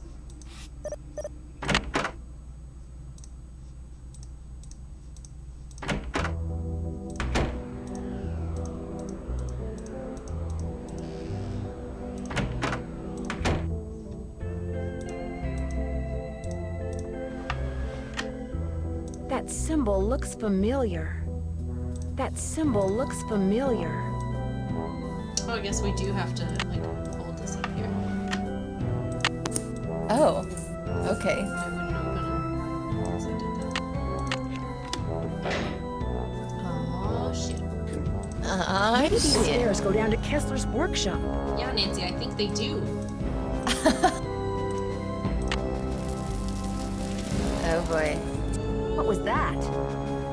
That symbol looks familiar. That symbol looks familiar. Oh, I guess we do have to like hold this up here. Oh, okay. I wouldn't open it unless I did that. Oh shit. Maybe these Shit. stairs go down to Kessler's workshop. Yeah, Nancy, I think they do. Oh boy. What was that?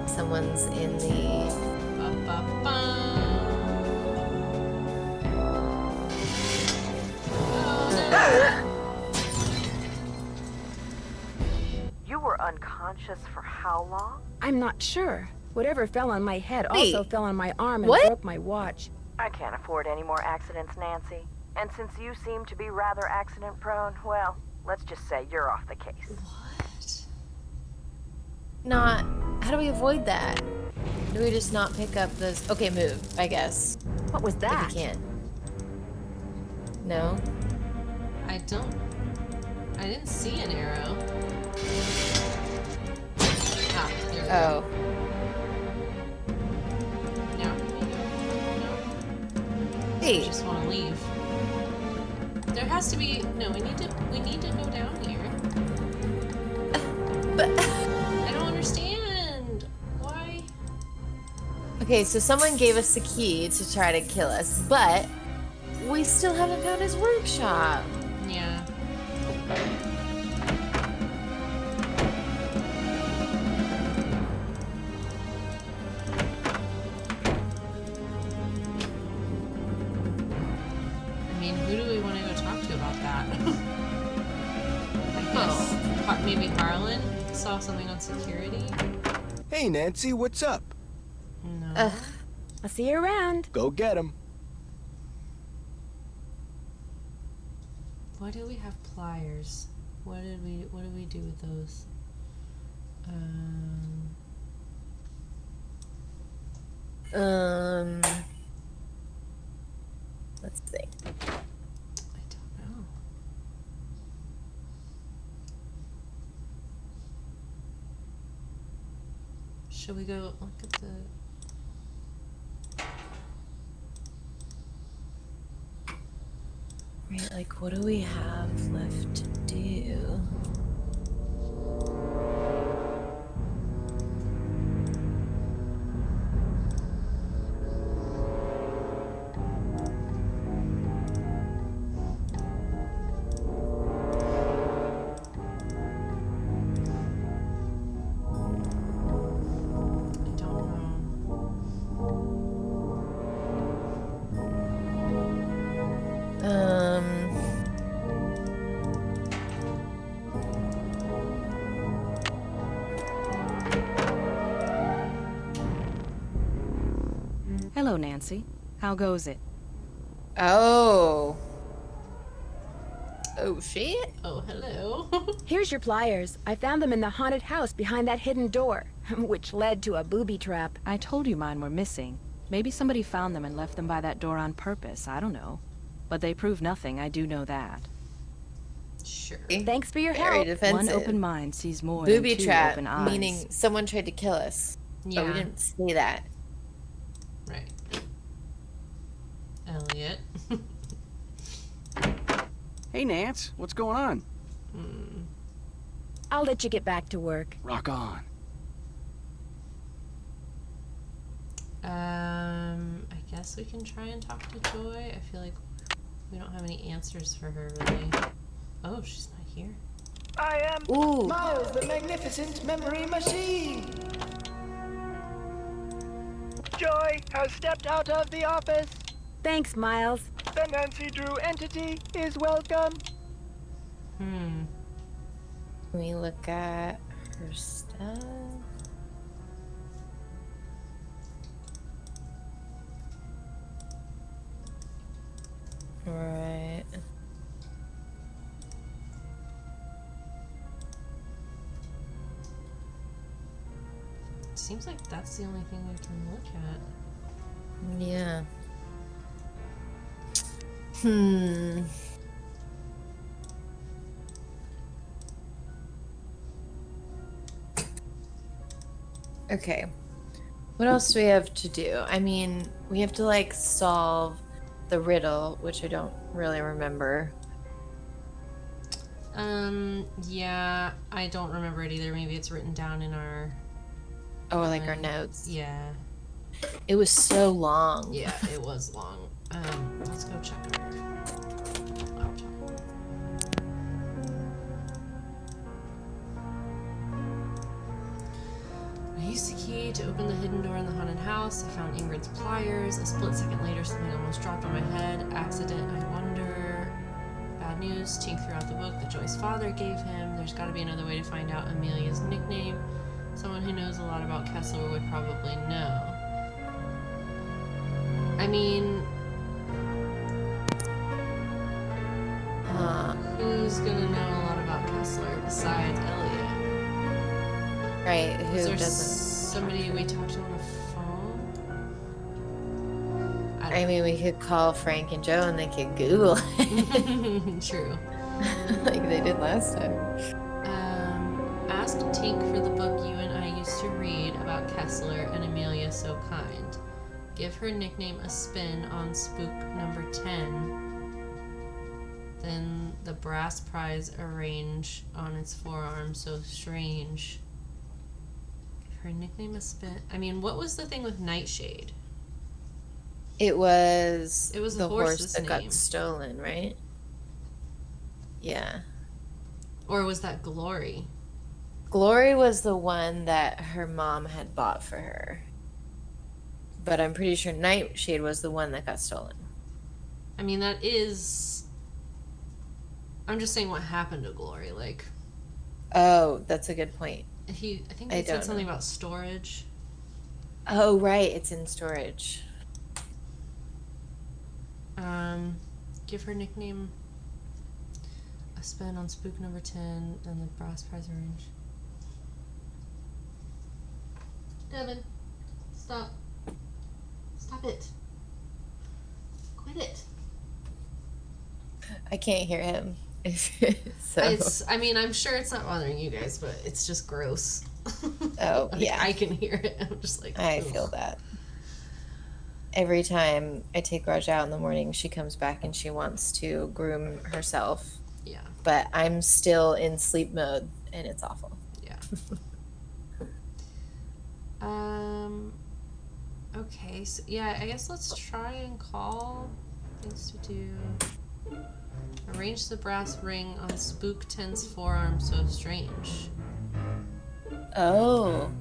Someone's in the... Ba-ba-ba. You were unconscious for how long? I'm not sure. Whatever fell on my head Wait. also fell on my arm and What? broke my watch. I can't afford any more accidents, Nancy. And since you seem to be rather accident prone, well, let's just say you're off the case. What? Not... How do we avoid that? Do we just not pick up those... Okay, move, I guess. What was that? If we can. No? I didn't see an arrow. Ah, there we go. Oh. Now can we go? No. Hey. I just want to leave. There has to be... No, we need to go down here. But... I don't understand. Why? Okay, so someone gave us the key to try to kill us, but we still haven't found his workshop. Yeah. I mean, who do we want to go talk to about that? I guess maybe Harlan saw something on security. Hey, Nancy, what's up? No. I'll see you around. Go get him. Why do we have pliers? What did we do with those? Let's see. I don't know. Should we go look at the... Right, like, what do we have left to do? Hello, Nancy. How goes it? Oh. Oh, shit. Oh, hello. Here's your pliers. I found them in the haunted house behind that hidden door, which led to a booby trap. I told you mine were missing. Maybe somebody found them and left them by that door on purpose. I don't know. But they prove nothing, I do know that. Sure. Thanks for your Very help. defensive. One open mind sees more Booby than two trap, open eyes. meaning someone tried to kill us. Yeah. But we didn't say that. Right. Elliot. Hey, Nance, what's going on? I'll let you get back to work. Rock on. I guess we can try and talk to Joy. I feel like we don't have any answers for her, really. Oh, she's not here. I am Ooh. Miles, the magnificent memory machine. Joy has stepped out of the office. Thanks, Miles. The Nancy Drew entity is welcome. Can we look at her stuff? Right. Seems like that's the only thing we can look at. Yeah. Okay. What else do we have to do? I mean, we have to, like, solve the riddle, which I don't really remember. Yeah, I don't remember it either. Maybe it's written down in our... Oh, like our notes? Yeah. It was so long. Yeah, it was long. Let's go check our laptop. I used the key to open the hidden door in the haunted house. I found Ingrid's pliers. A split second later, something almost dropped on my head. Accident, I wonder. Bad news. Tink threw out the book that Joy's father gave him. There's got to be another way to find out Amelia's nickname. Someone who knows a lot about Kessler would probably know. I mean, who's gonna know a lot about Kessler besides Elliot? Right, who Was there doesn't? somebody we talked to on the phone? I mean, we could call Frank and Joe and they could Google it. True. Like they did last time. Asked Tink for the book you and I used to read about Kessler and Amelia So Kind. Give her nickname a spin on spook number 10. Then the brass prize arrange on its forearm so strange. Give her nickname a spin. I mean, what was the thing with Nightshade? It was the horse that name. got stolen, right? Yeah. Or was that Glory? Glory was the one that her mom had bought for her. But I'm pretty sure Nightshade was the one that got stolen. I mean, that is... I'm just saying what happened to Glory, like... Oh, that's a good point. I think they said something about storage. Oh, right. It's in storage. Give her nickname a spin on spook number 10 and the brass prize arrange. Devin, stop. Stop it. Quit it. I can't hear him. So. I mean, I'm sure it's not bothering you guys, but it's just gross. Oh, Like, yeah. I can hear it. I'm just like, I ugh. feel that. every time I take Raj out in the morning, she comes back and she wants to groom herself. Yeah. But I'm still in sleep mode, and it's awful. Yeah. Okay, so yeah, I guess let's try and call things to do. Arrange the brass ring on Spook 10's forearm so strange. Oh.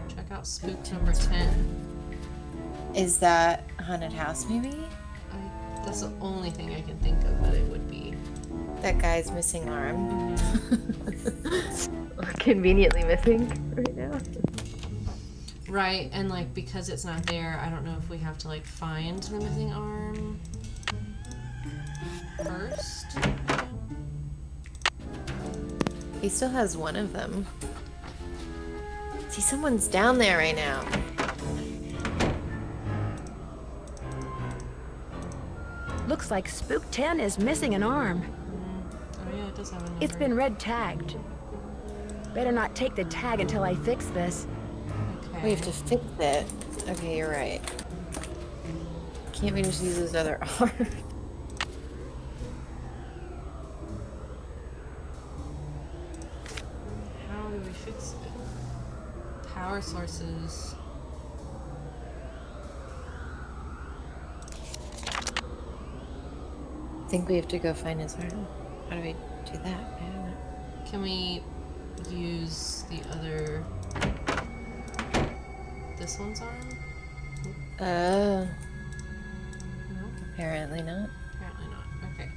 Check out Spook number 10. Is that haunted house, maybe? That's the only thing I can think of that it would be. That guy's missing arm. Conveniently missing right now. Right, and like because it's not there, I don't know if we have to like find the missing arm first. He still has one of them. See, someone's down there right now. Looks like Spook 10 is missing an arm. Oh yeah, it does have a number. It's been red tagged. Better not take the tag until I fix this. We have to fix it. Okay, you're right. Can't we just use his other arm? How do we fix it? Power sources. I think we have to go find his arm. How do we do that? I don't know. Can we use the other... this one's arm? No. Apparently Apparently not. not. Okay.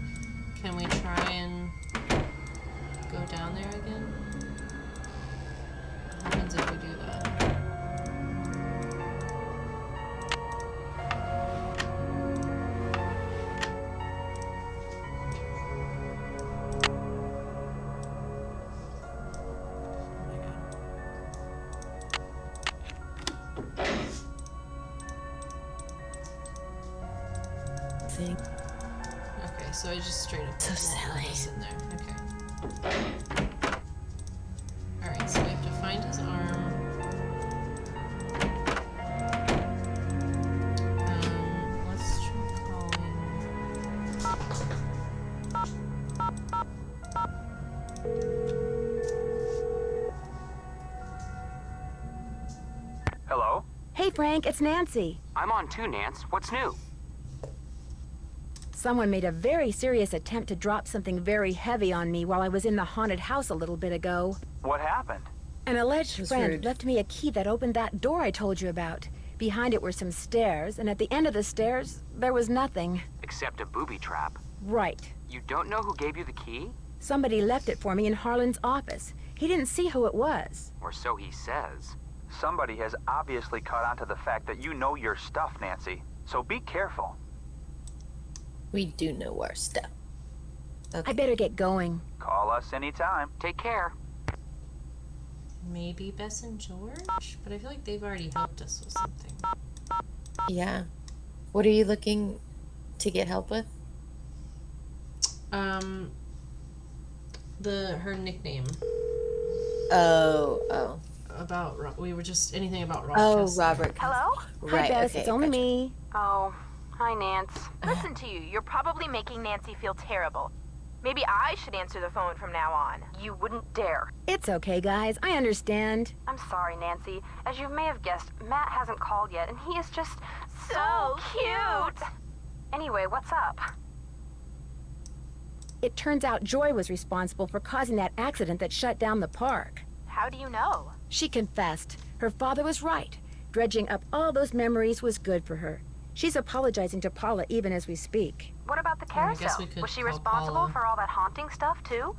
Can we try and go down there again? What happens if we do that? Okay, so I just straight up put this in there. Okay. Alright, so we have to find his arm. Let's try Hello? Hey, Frank, it's Nancy. I'm on too, Nance. What's new? Someone made a very serious attempt to drop something very heavy on me while I was in the haunted house a little bit ago. What happened? An alleged That's friend rude. left me a key that opened that door I told you about. Behind it were some stairs, and at the end of the stairs, there was nothing. Except a booby trap. Right. You don't know who gave you the key? Somebody left it for me in Harlan's office. He didn't see who it was. Or so he says. Somebody has obviously caught on to the fact that you know your stuff, Nancy. So be careful. We do know our stuff. Okay. I better get going. Call us anytime. Take care. maybe Bess and George? But I feel like they've already helped us with something. Yeah. What are you looking to get help with? Her nickname. Oh. About we were just anything about Rob. Oh, Robert. Hello? Right. Hi, Bess. Okay, it's only gotcha. me. Oh, hi, Nance. Listen to you. You're probably making Nancy feel terrible. Maybe I should answer the phone from now on. You wouldn't dare. It's okay, guys. I understand. I'm sorry, Nancy. As you may have guessed, Matt hasn't called yet, and he is just So cute. Anyway, what's up? It turns out Joy was responsible for causing that accident that shut down the park. How do you know? She confessed. Her father was right. Dredging up all those memories was good for her. She's apologizing to Paula even as we speak. What about the I guess carousel? we could Was she call responsible Paula. for all that haunting stuff, too?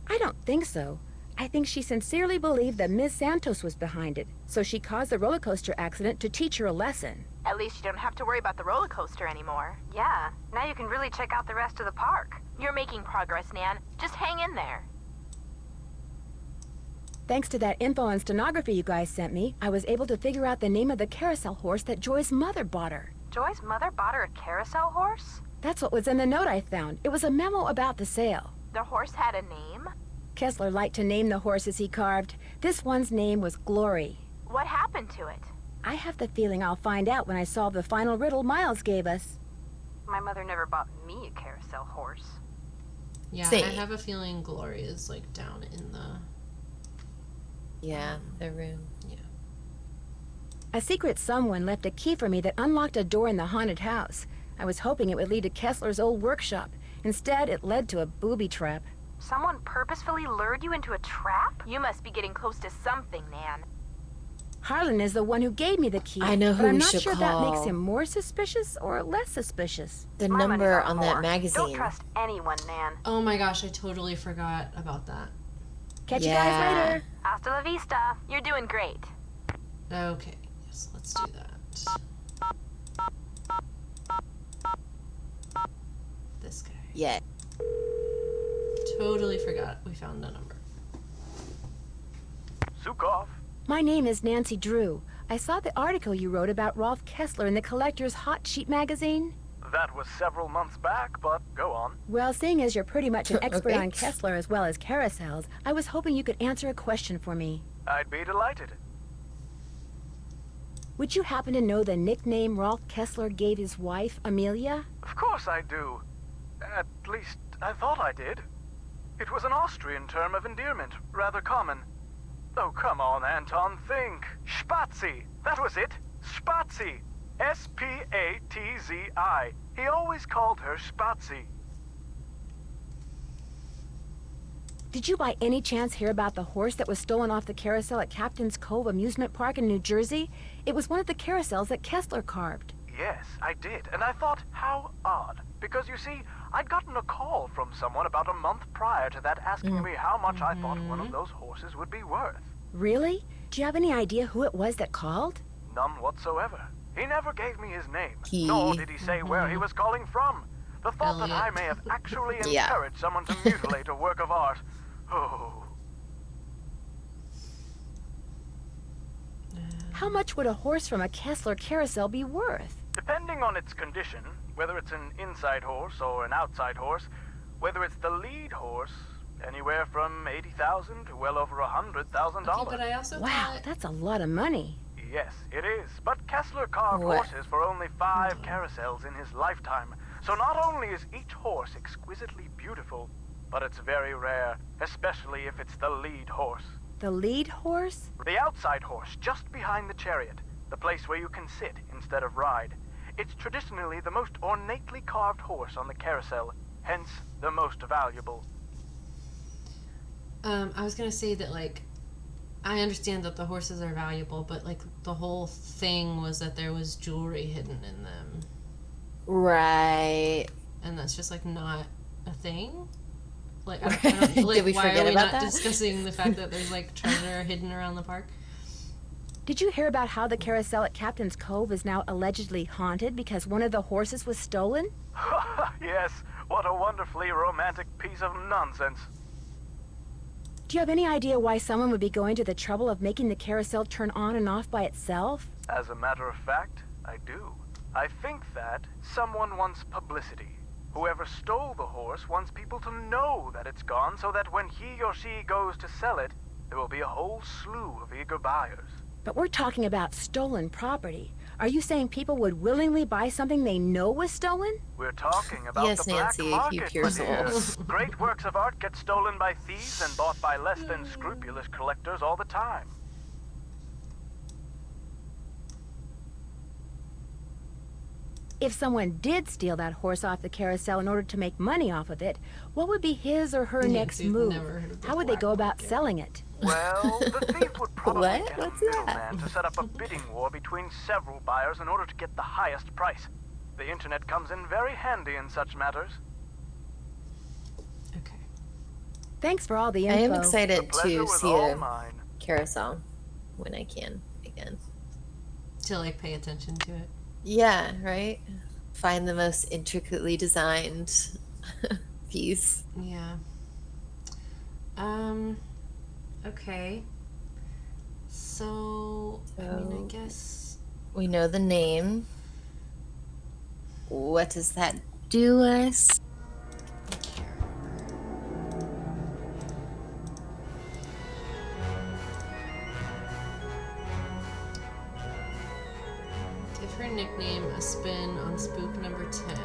I don't think so. I think she sincerely believed that Ms. Santos was behind it, so she caused the roller coaster accident to teach her a lesson. At least you don't have to worry about the roller coaster anymore. Yeah, now you can really check out the rest of the park. You're making progress, Nan. Just hang in there. Thanks to that info and stenography you guys sent me, I was able to figure out the name of the carousel horse that Joy's mother bought her. Joy's mother bought her a carousel horse? That's what was in the note I found. It was a memo about the sale. The horse had a name? Kessler liked to name the horses he carved. This one's name was Glory. What happened to it? I have the feeling I'll find out when I solve the final riddle Miles gave us. My mother never bought me a carousel horse. Yeah, Same. I have a feeling Gloria's like down in the. Yeah, the room. Yeah. A secret someone left a key for me that unlocked a door in the haunted house. I was hoping it would lead to Kessler's old workshop. Instead, it led to a booby trap. Someone purposefully lured you into a trap? You must be getting close to something, Nan. Harlan is the one who gave me the key. I know who but I'm we not should sure that makes call. him more suspicious or less suspicious. The My money's number on on that more. magazine. Don't trust anyone, Nan. Oh my gosh, I totally forgot about that. Catch you guys later. Hasta la vista. You're doing great. Okay, yes, let's do that. This guy. Yeah. Totally forgot we found a number. Zukov. My name is Nancy Drew. I saw the article you wrote about Rolf Kessler in the Collector's Hot Sheet magazine. That was several months back, but go on. Well, seeing as you're pretty much an expert Okay. on Kessler as well as carousels, I was hoping you could answer a question for me. I'd be delighted. Would you happen to know the nickname Rolf Kessler gave his wife, Amelia? Of course I do. At least, I thought I did. It was an Austrian term of endearment, rather common. Oh, come on, Anton, think. Spazi. That was it. Spazi. S-P-A-T-Z-I. He always called her Spazi. Did you by any chance hear about the horse that was stolen off the carousel at Captain's Cove Amusement Park in New Jersey? It was one of the carousels that Kessler carved. Yes, I did, and I thought, how odd. Because you see, I'd gotten a call from someone about a month prior to that asking me how much I thought one of those horses would be worth. Really? Do you have any idea who it was that called? None whatsoever. He never gave me his name, He- nor did he say where he was calling from. The thought that I Elliot. may have actually Yeah. encouraged someone to mutilate a work of art. Oh, How much would a horse from a Kessler carousel be worth? depending on its condition, whether it's an inside horse or an outside horse, whether it's the lead horse, anywhere from $80,000 to well over $100,000. Okay, but I also Wow, thought that's a lot of money. Yes, it is. But Kessler carved What? horses for only 5 carousels in his lifetime. So not only is each horse exquisitely beautiful, but it's very rare, especially if it's the lead horse. The lead horse? The outside horse, just behind the chariot, the place where you can sit instead of ride. It's traditionally the most ornately carved horse on the carousel, hence the most valuable. I was gonna say that, like, I understand that the horses are valuable, but like the whole thing was that there was jewelry hidden in them, Right. and that's just like not a thing. Like, I don't, like, Did we why forget are we about not that? discussing the fact that there's like treasure hidden around the park? Did you hear about how the carousel at Captain's Cove is now allegedly haunted because one of the horses was stolen? Yes, what a wonderfully romantic piece of nonsense. Do you have any idea why someone would be going to the trouble of making the carousel turn on and off by itself? As a matter of fact, I do. I think that someone wants publicity. Whoever stole the horse wants people to know that it's gone so that when he or she goes to sell it, there will be a whole slew of eager buyers. But we're talking about stolen property. Are you saying people would willingly buy something they know was stolen? We're talking about Yes, the black Nancy, you market, pure my dear. soul. Great works of art get stolen by thieves and bought by less than scrupulous collectors all the time. If someone did steal that horse off the carousel in order to make money off of it, what would be his or her next Nancy's move? never heard of the How would they black go about market. selling it? Well, the thief would probably What? get What's a that? middleman to set up a bidding war between several buyers in order to get the highest price. The internet comes in very handy in such matters. Okay. Thanks for all the I info. am excited The pleasure to was see all a mine. carousel when I can again. To like pay attention to it. Yeah, right? Find the most intricately designed piece. Yeah. Okay. So, I mean, So- I guess. We know the name. What does that do us? Give her nickname a spin on spook number 10.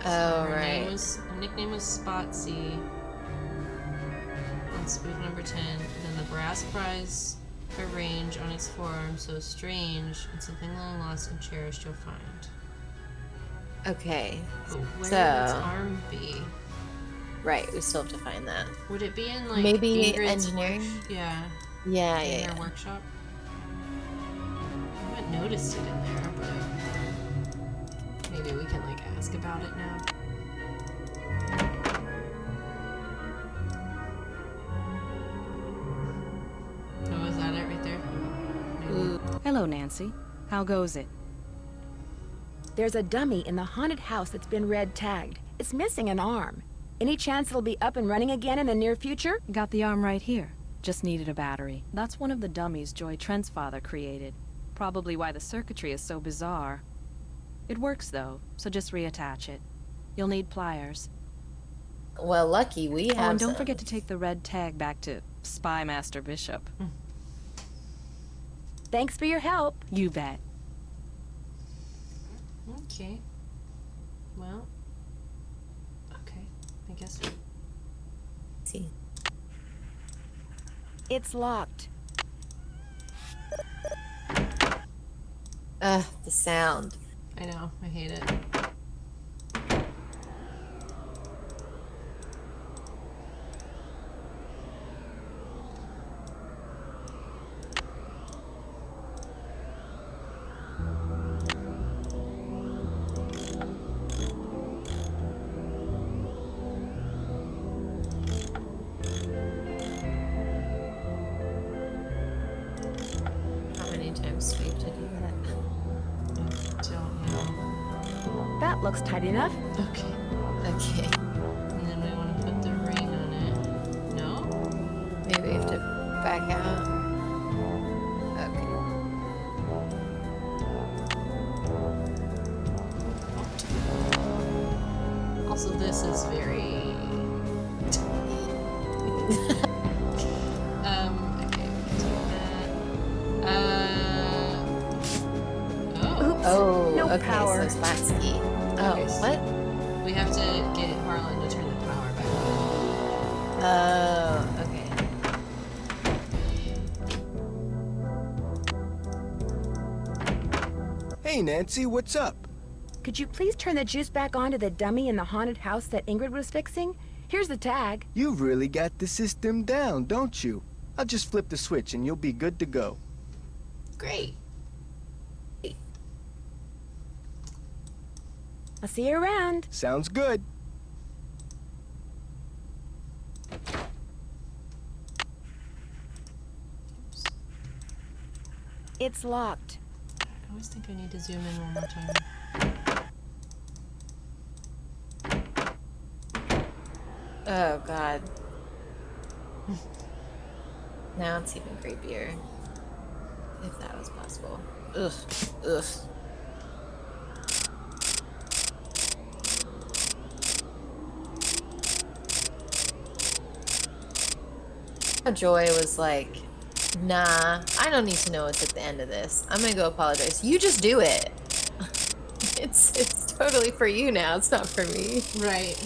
Oh, her right. Her nickname was Spotsy on spook number 10. Then the brass prize arrange on its forearm, so strange, and something long lost and cherished you'll find. Okay. But where so, would its arm be? Right, we still have to find that. Would it be in like maybe Ingrid's engineering? Yeah. Yeah, in yeah. her workshop? I haven't noticed it in there, but maybe we can like ask about it now. Oh, is that it right there? Maybe. Hello, Nancy. How goes it? There's a dummy in the haunted house that's been red tagged. It's missing an arm. Any chance it'll be up and running again in the near future? Got the arm right here. Just needed a battery. That's one of the dummies Joy Trent's father created. Probably why the circuitry is so bizarre. It works though, so just reattach it. You'll need pliers. Well, lucky we have and don't some. forget to take the red tag back to Spy Master Bishop. Thanks for your help. You bet. Okay. Well. Okay. I guess. See. It's locked. The sound. I know. I hate it. How many times do we have to do that? Don't know. That looks tight enough. Okay. Okay. And then we want to put the ring on it. No? Maybe we have to back out. Okay. Also, this is very. Okay, take that. Oh, no okay, power. so Spatsky. Oh, Okay, so what? we have to get Harlan to turn the power back on. Oh, okay. Hey, Nancy, what's up? Could you please turn the juice back on to the dummy in the haunted house that Ingrid was fixing? Here's the tag. You've really got the system down, don't you? I'll just flip the switch and you'll be good to go. Great. I'll see you around. Sounds good. It's locked. I always think I need to zoom in one more time. Oh, God. Now it's even creepier. If that was possible. Ugh. Ugh. Joy was like, nah, I don't need to know what's at the end of this. I'm gonna go apologize. You just do it. It's totally for you now. It's not for me. Right.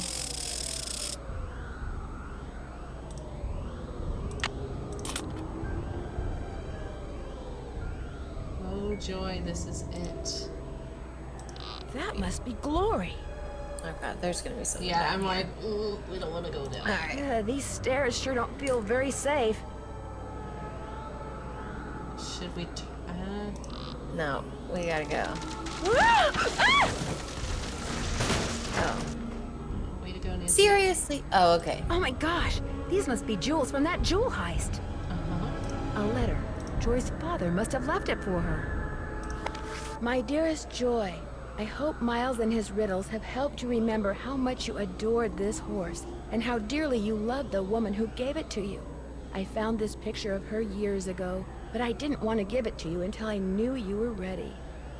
Oh, Joy, this is it. That must be Glory. Oh God, there's gonna be something. Yeah, down I'm here. like, ooh, we don't want to go down. Alright. These stairs sure don't feel very safe. Should we? No, we gotta go. Oh. Way to go, Nancy. Seriously? Oh, okay. Oh my gosh, these must be jewels from that jewel heist. A letter. Joy's father must have left it for her. My dearest Joy, I hope Miles and his riddles have helped you remember how much you adored this horse and how dearly you loved the woman who gave it to you. I found this picture of her years ago, but I didn't want to give it to you until I knew you were ready.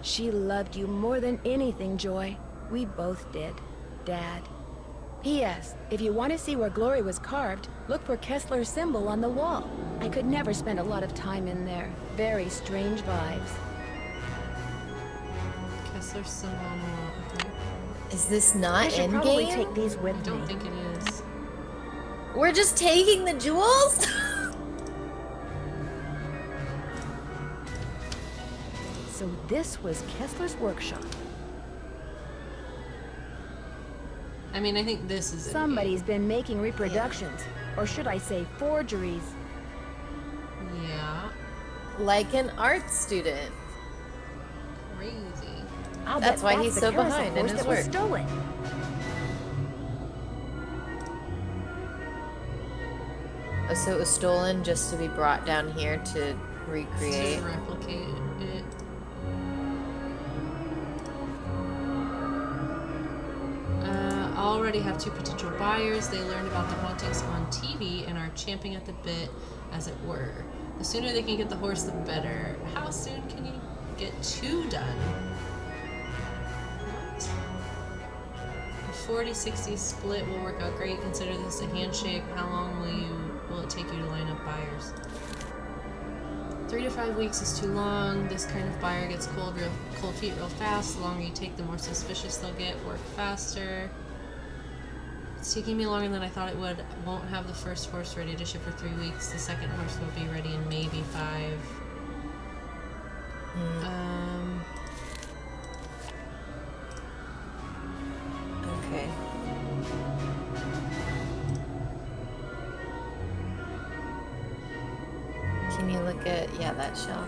She loved you more than anything, Joy. We both did. Dad. P.S. If you want to see where Glory was carved, look for Kessler's symbol on the wall. I could never spend a lot of time in there. Very strange vibes. Kessler's symbol on the wall. Okay. Is this not I should in probably game? take these with I me. don't think it is. We're just taking the jewels? So this was Kessler's workshop. I mean, I think this is Somebody's been making reproductions, or should I say forgeries. Yeah. Like an art student. Crazy. I'll That's bet why he's the so carousel behind in horse his that was work. stolen. Oh, so it was stolen just to be brought down here to recreate. To replicate it. Already have 2 potential buyers. They learned about the hauntings on TV and are champing at the bit, as it were. The sooner they can get the horse, the better. How soon can you get 2 done? What? A 40-60 split will work out great. Consider this a handshake. How long will it take you to line up buyers? 3 to 5 weeks is too long. This kind of buyer gets cold feet real fast. The longer you take, the more suspicious they'll get. Work faster. It's taking me longer than I thought it would. Won't have the first horse ready to ship for 3 weeks. The second horse will be ready in maybe 5. Okay. Can you look at, yeah, that shelf?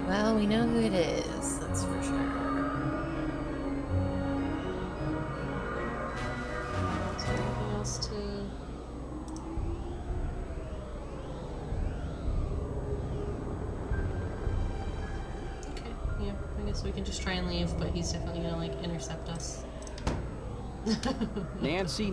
Well, we know who it is, that's for sure. Is there anything else to... Okay, yeah, I guess we can just try and leave, but he's definitely gonna, like, intercept us. Nancy.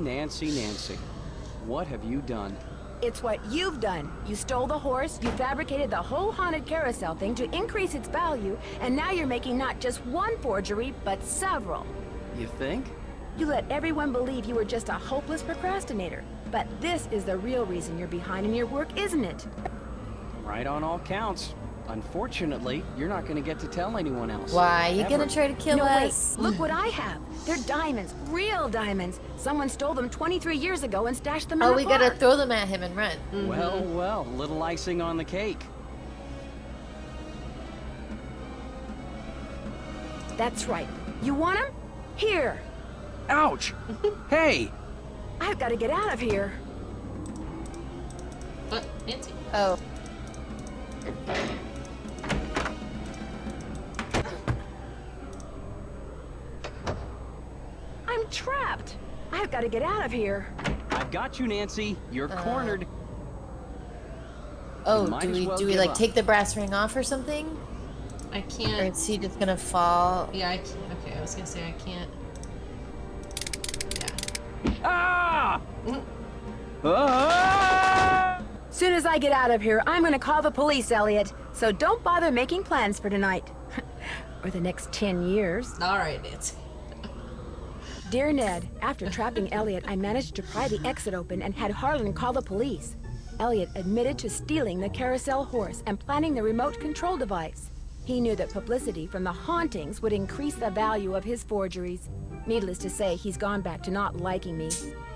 What have you done? It's what you've done. You stole the horse, you fabricated the whole haunted carousel thing to increase its value, and now you're making not just one forgery, but several. You think? You let everyone believe you were just a hopeless procrastinator. But this is the real reason you're behind in your work, isn't it? Right on all counts. Unfortunately, you're not going to get to tell anyone else. Why? You Ever. gonna try to kill No, us? wait. Look what I have. They're diamonds. Real diamonds. Someone stole them 23 years ago and stashed them in Oh, a we park. gotta throw them at him and run. Well, little icing on the cake. That's right. You want them? Here. Ouch! Hey! I've got to get out of here. What? Nancy? Oh. I'm trapped. I've got to get out of here. I've got you, Nancy. You're cornered. Oh, Might do as we well do we give like up. take the brass ring off or something? I Or can't... is he just gonna fall? Yeah, I can't. Okay, I was gonna say I can't... Ah! Ah! Soon as I get out of here, I'm going to call the police, Elliot. So don't bother making plans for tonight. Or the next 10 years. Alright, Nancy. Dear Ned, after trapping Elliot, I managed to pry the exit open and had Harlan call the police. Elliot admitted to stealing the carousel horse and planning the remote control device. He knew that publicity from the hauntings would increase the value of his forgeries. Needless to say, he's gone back to not liking me.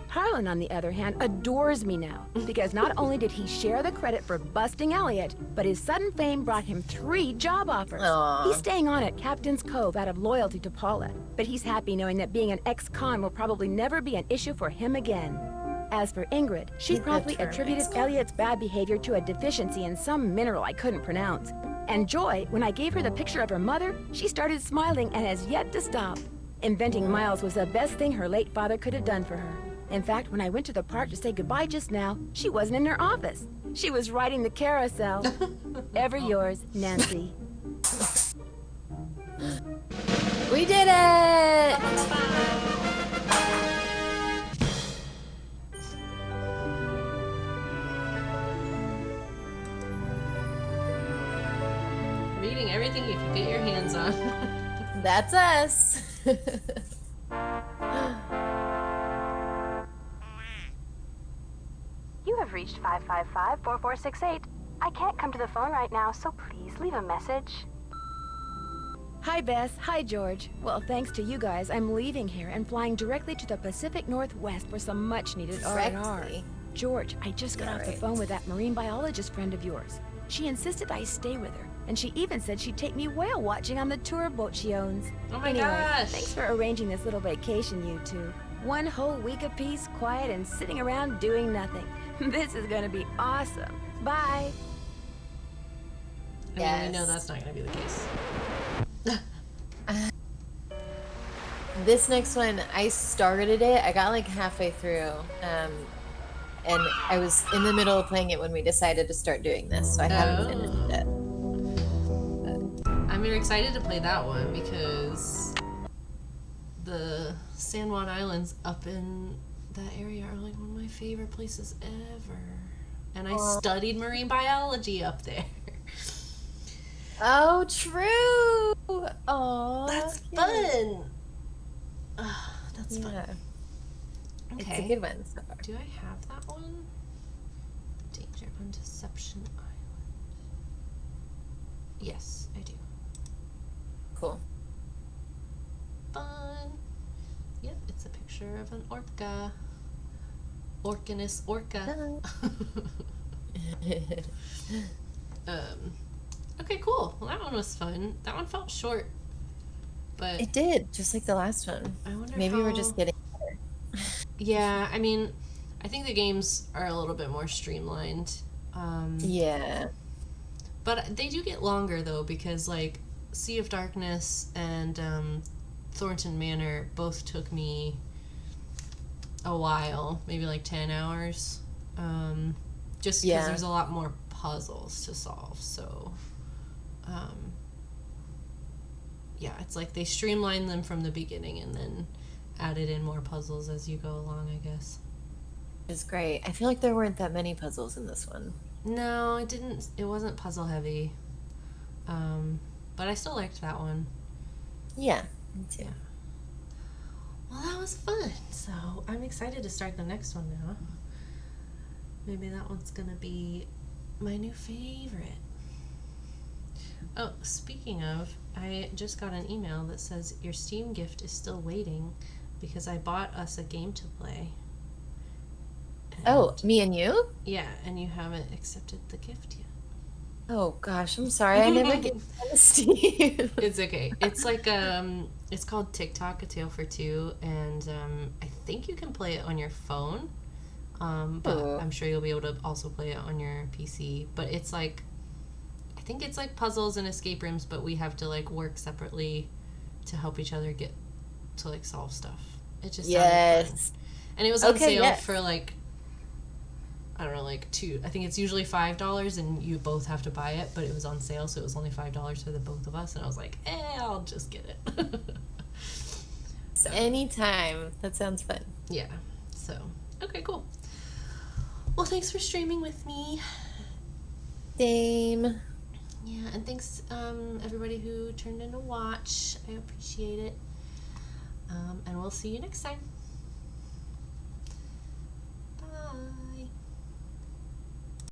Harlan, on the other hand, adores me now, because not only did he share the credit for busting Elliot, but his sudden fame brought him 3 job offers. Aww. He's staying on at Captain's Cove out of loyalty to Paula, but he's happy knowing that being an ex-con will probably never be an issue for him again. As for Ingrid, she Hate that promptly term, attributed ex-con. Elliot's bad behavior to a deficiency in some mineral I couldn't pronounce. And Joy, when I gave her the picture of her mother, she started smiling and has yet to stop. Inventing Miles was the best thing her late father could have done for her. In fact, when I went to the park to say goodbye just now, she wasn't in her office. She was riding the carousel. Ever yours, Nancy. We did it! Reading everything you can get your hands on. That's us. You have reached 555-4468. I can't come to the phone right now, so please leave a message. Hi, Bess. Hi, George. Well, thanks to you guys, I'm leaving here and flying directly to the Pacific Northwest for some much-needed R&R. Directly? George, I just got off the phone with that marine biologist friend of yours. She insisted I stay with her, and she even said she'd take me whale watching on the tour boat she owns. Oh my anyway, gosh. Thanks for arranging this little vacation, you two. One whole week of peace, quiet, and sitting around doing nothing. This is gonna be awesome. Bye. I mean, we know that's not going to be the case. This next one, I started it. I got like halfway through, and I was in the middle of playing it when we decided to start doing this, so I haven't finished it. I'm very excited to play that one because the San Juan Islands up in that area are like one of my favorite places ever. And I studied marine biology up there. Oh, true. Oh, that's fun. That's fun. Okay. It's a good one so far. Do I have that one? Danger on Deception Island. Yes, I do. Cool. Fun. Yep, it's a picture of an orca. Orcanus orca. Okay, cool. Well, that one was fun. That one felt short, but it did, just like the last one. I wonder maybe we're just getting better. Yeah, I mean, I think the games are a little bit more streamlined. Yeah. But they do get longer though, because like Sea of Darkness and Thornton Manor both took me a while, maybe like 10 hours. Just because there's a lot more puzzles to solve, so yeah, it's like they streamline them from the beginning and then added in more puzzles as you go along, I guess. It's great. I feel like there weren't that many puzzles in this one. No, it wasn't puzzle heavy. But I still liked that one. Yeah, me too. Yeah. Well, that was fun. So I'm excited to start the next one now. Maybe that one's gonna be my new favorite. Oh, speaking of, I just got an email that says your Steam gift is still waiting because I bought us a game to play. Oh, me and you? Yeah, and you haven't accepted the gift yet. Oh gosh, I'm sorry. I never get to Steam. It's okay. It's like it's called TikTok: A Tale for Two, and I think you can play it on your phone. But I'm sure you'll be able to also play it on your PC. But it's like, I think it's like puzzles and escape rooms, but we have to like work separately to help each other get to like solve stuff. It just sounded fun. And it was on sale for like, I don't know, like I think it's usually $5 and you both have to buy it, but it was on sale, so it was only $5 for the both of us, and I was like, I'll just get it. So anytime. That sounds fun. Yeah. So, okay, cool. Well, thanks for streaming with me. Same. Yeah, and thanks everybody who turned in to watch. I appreciate it. And we'll see you next time. Bye.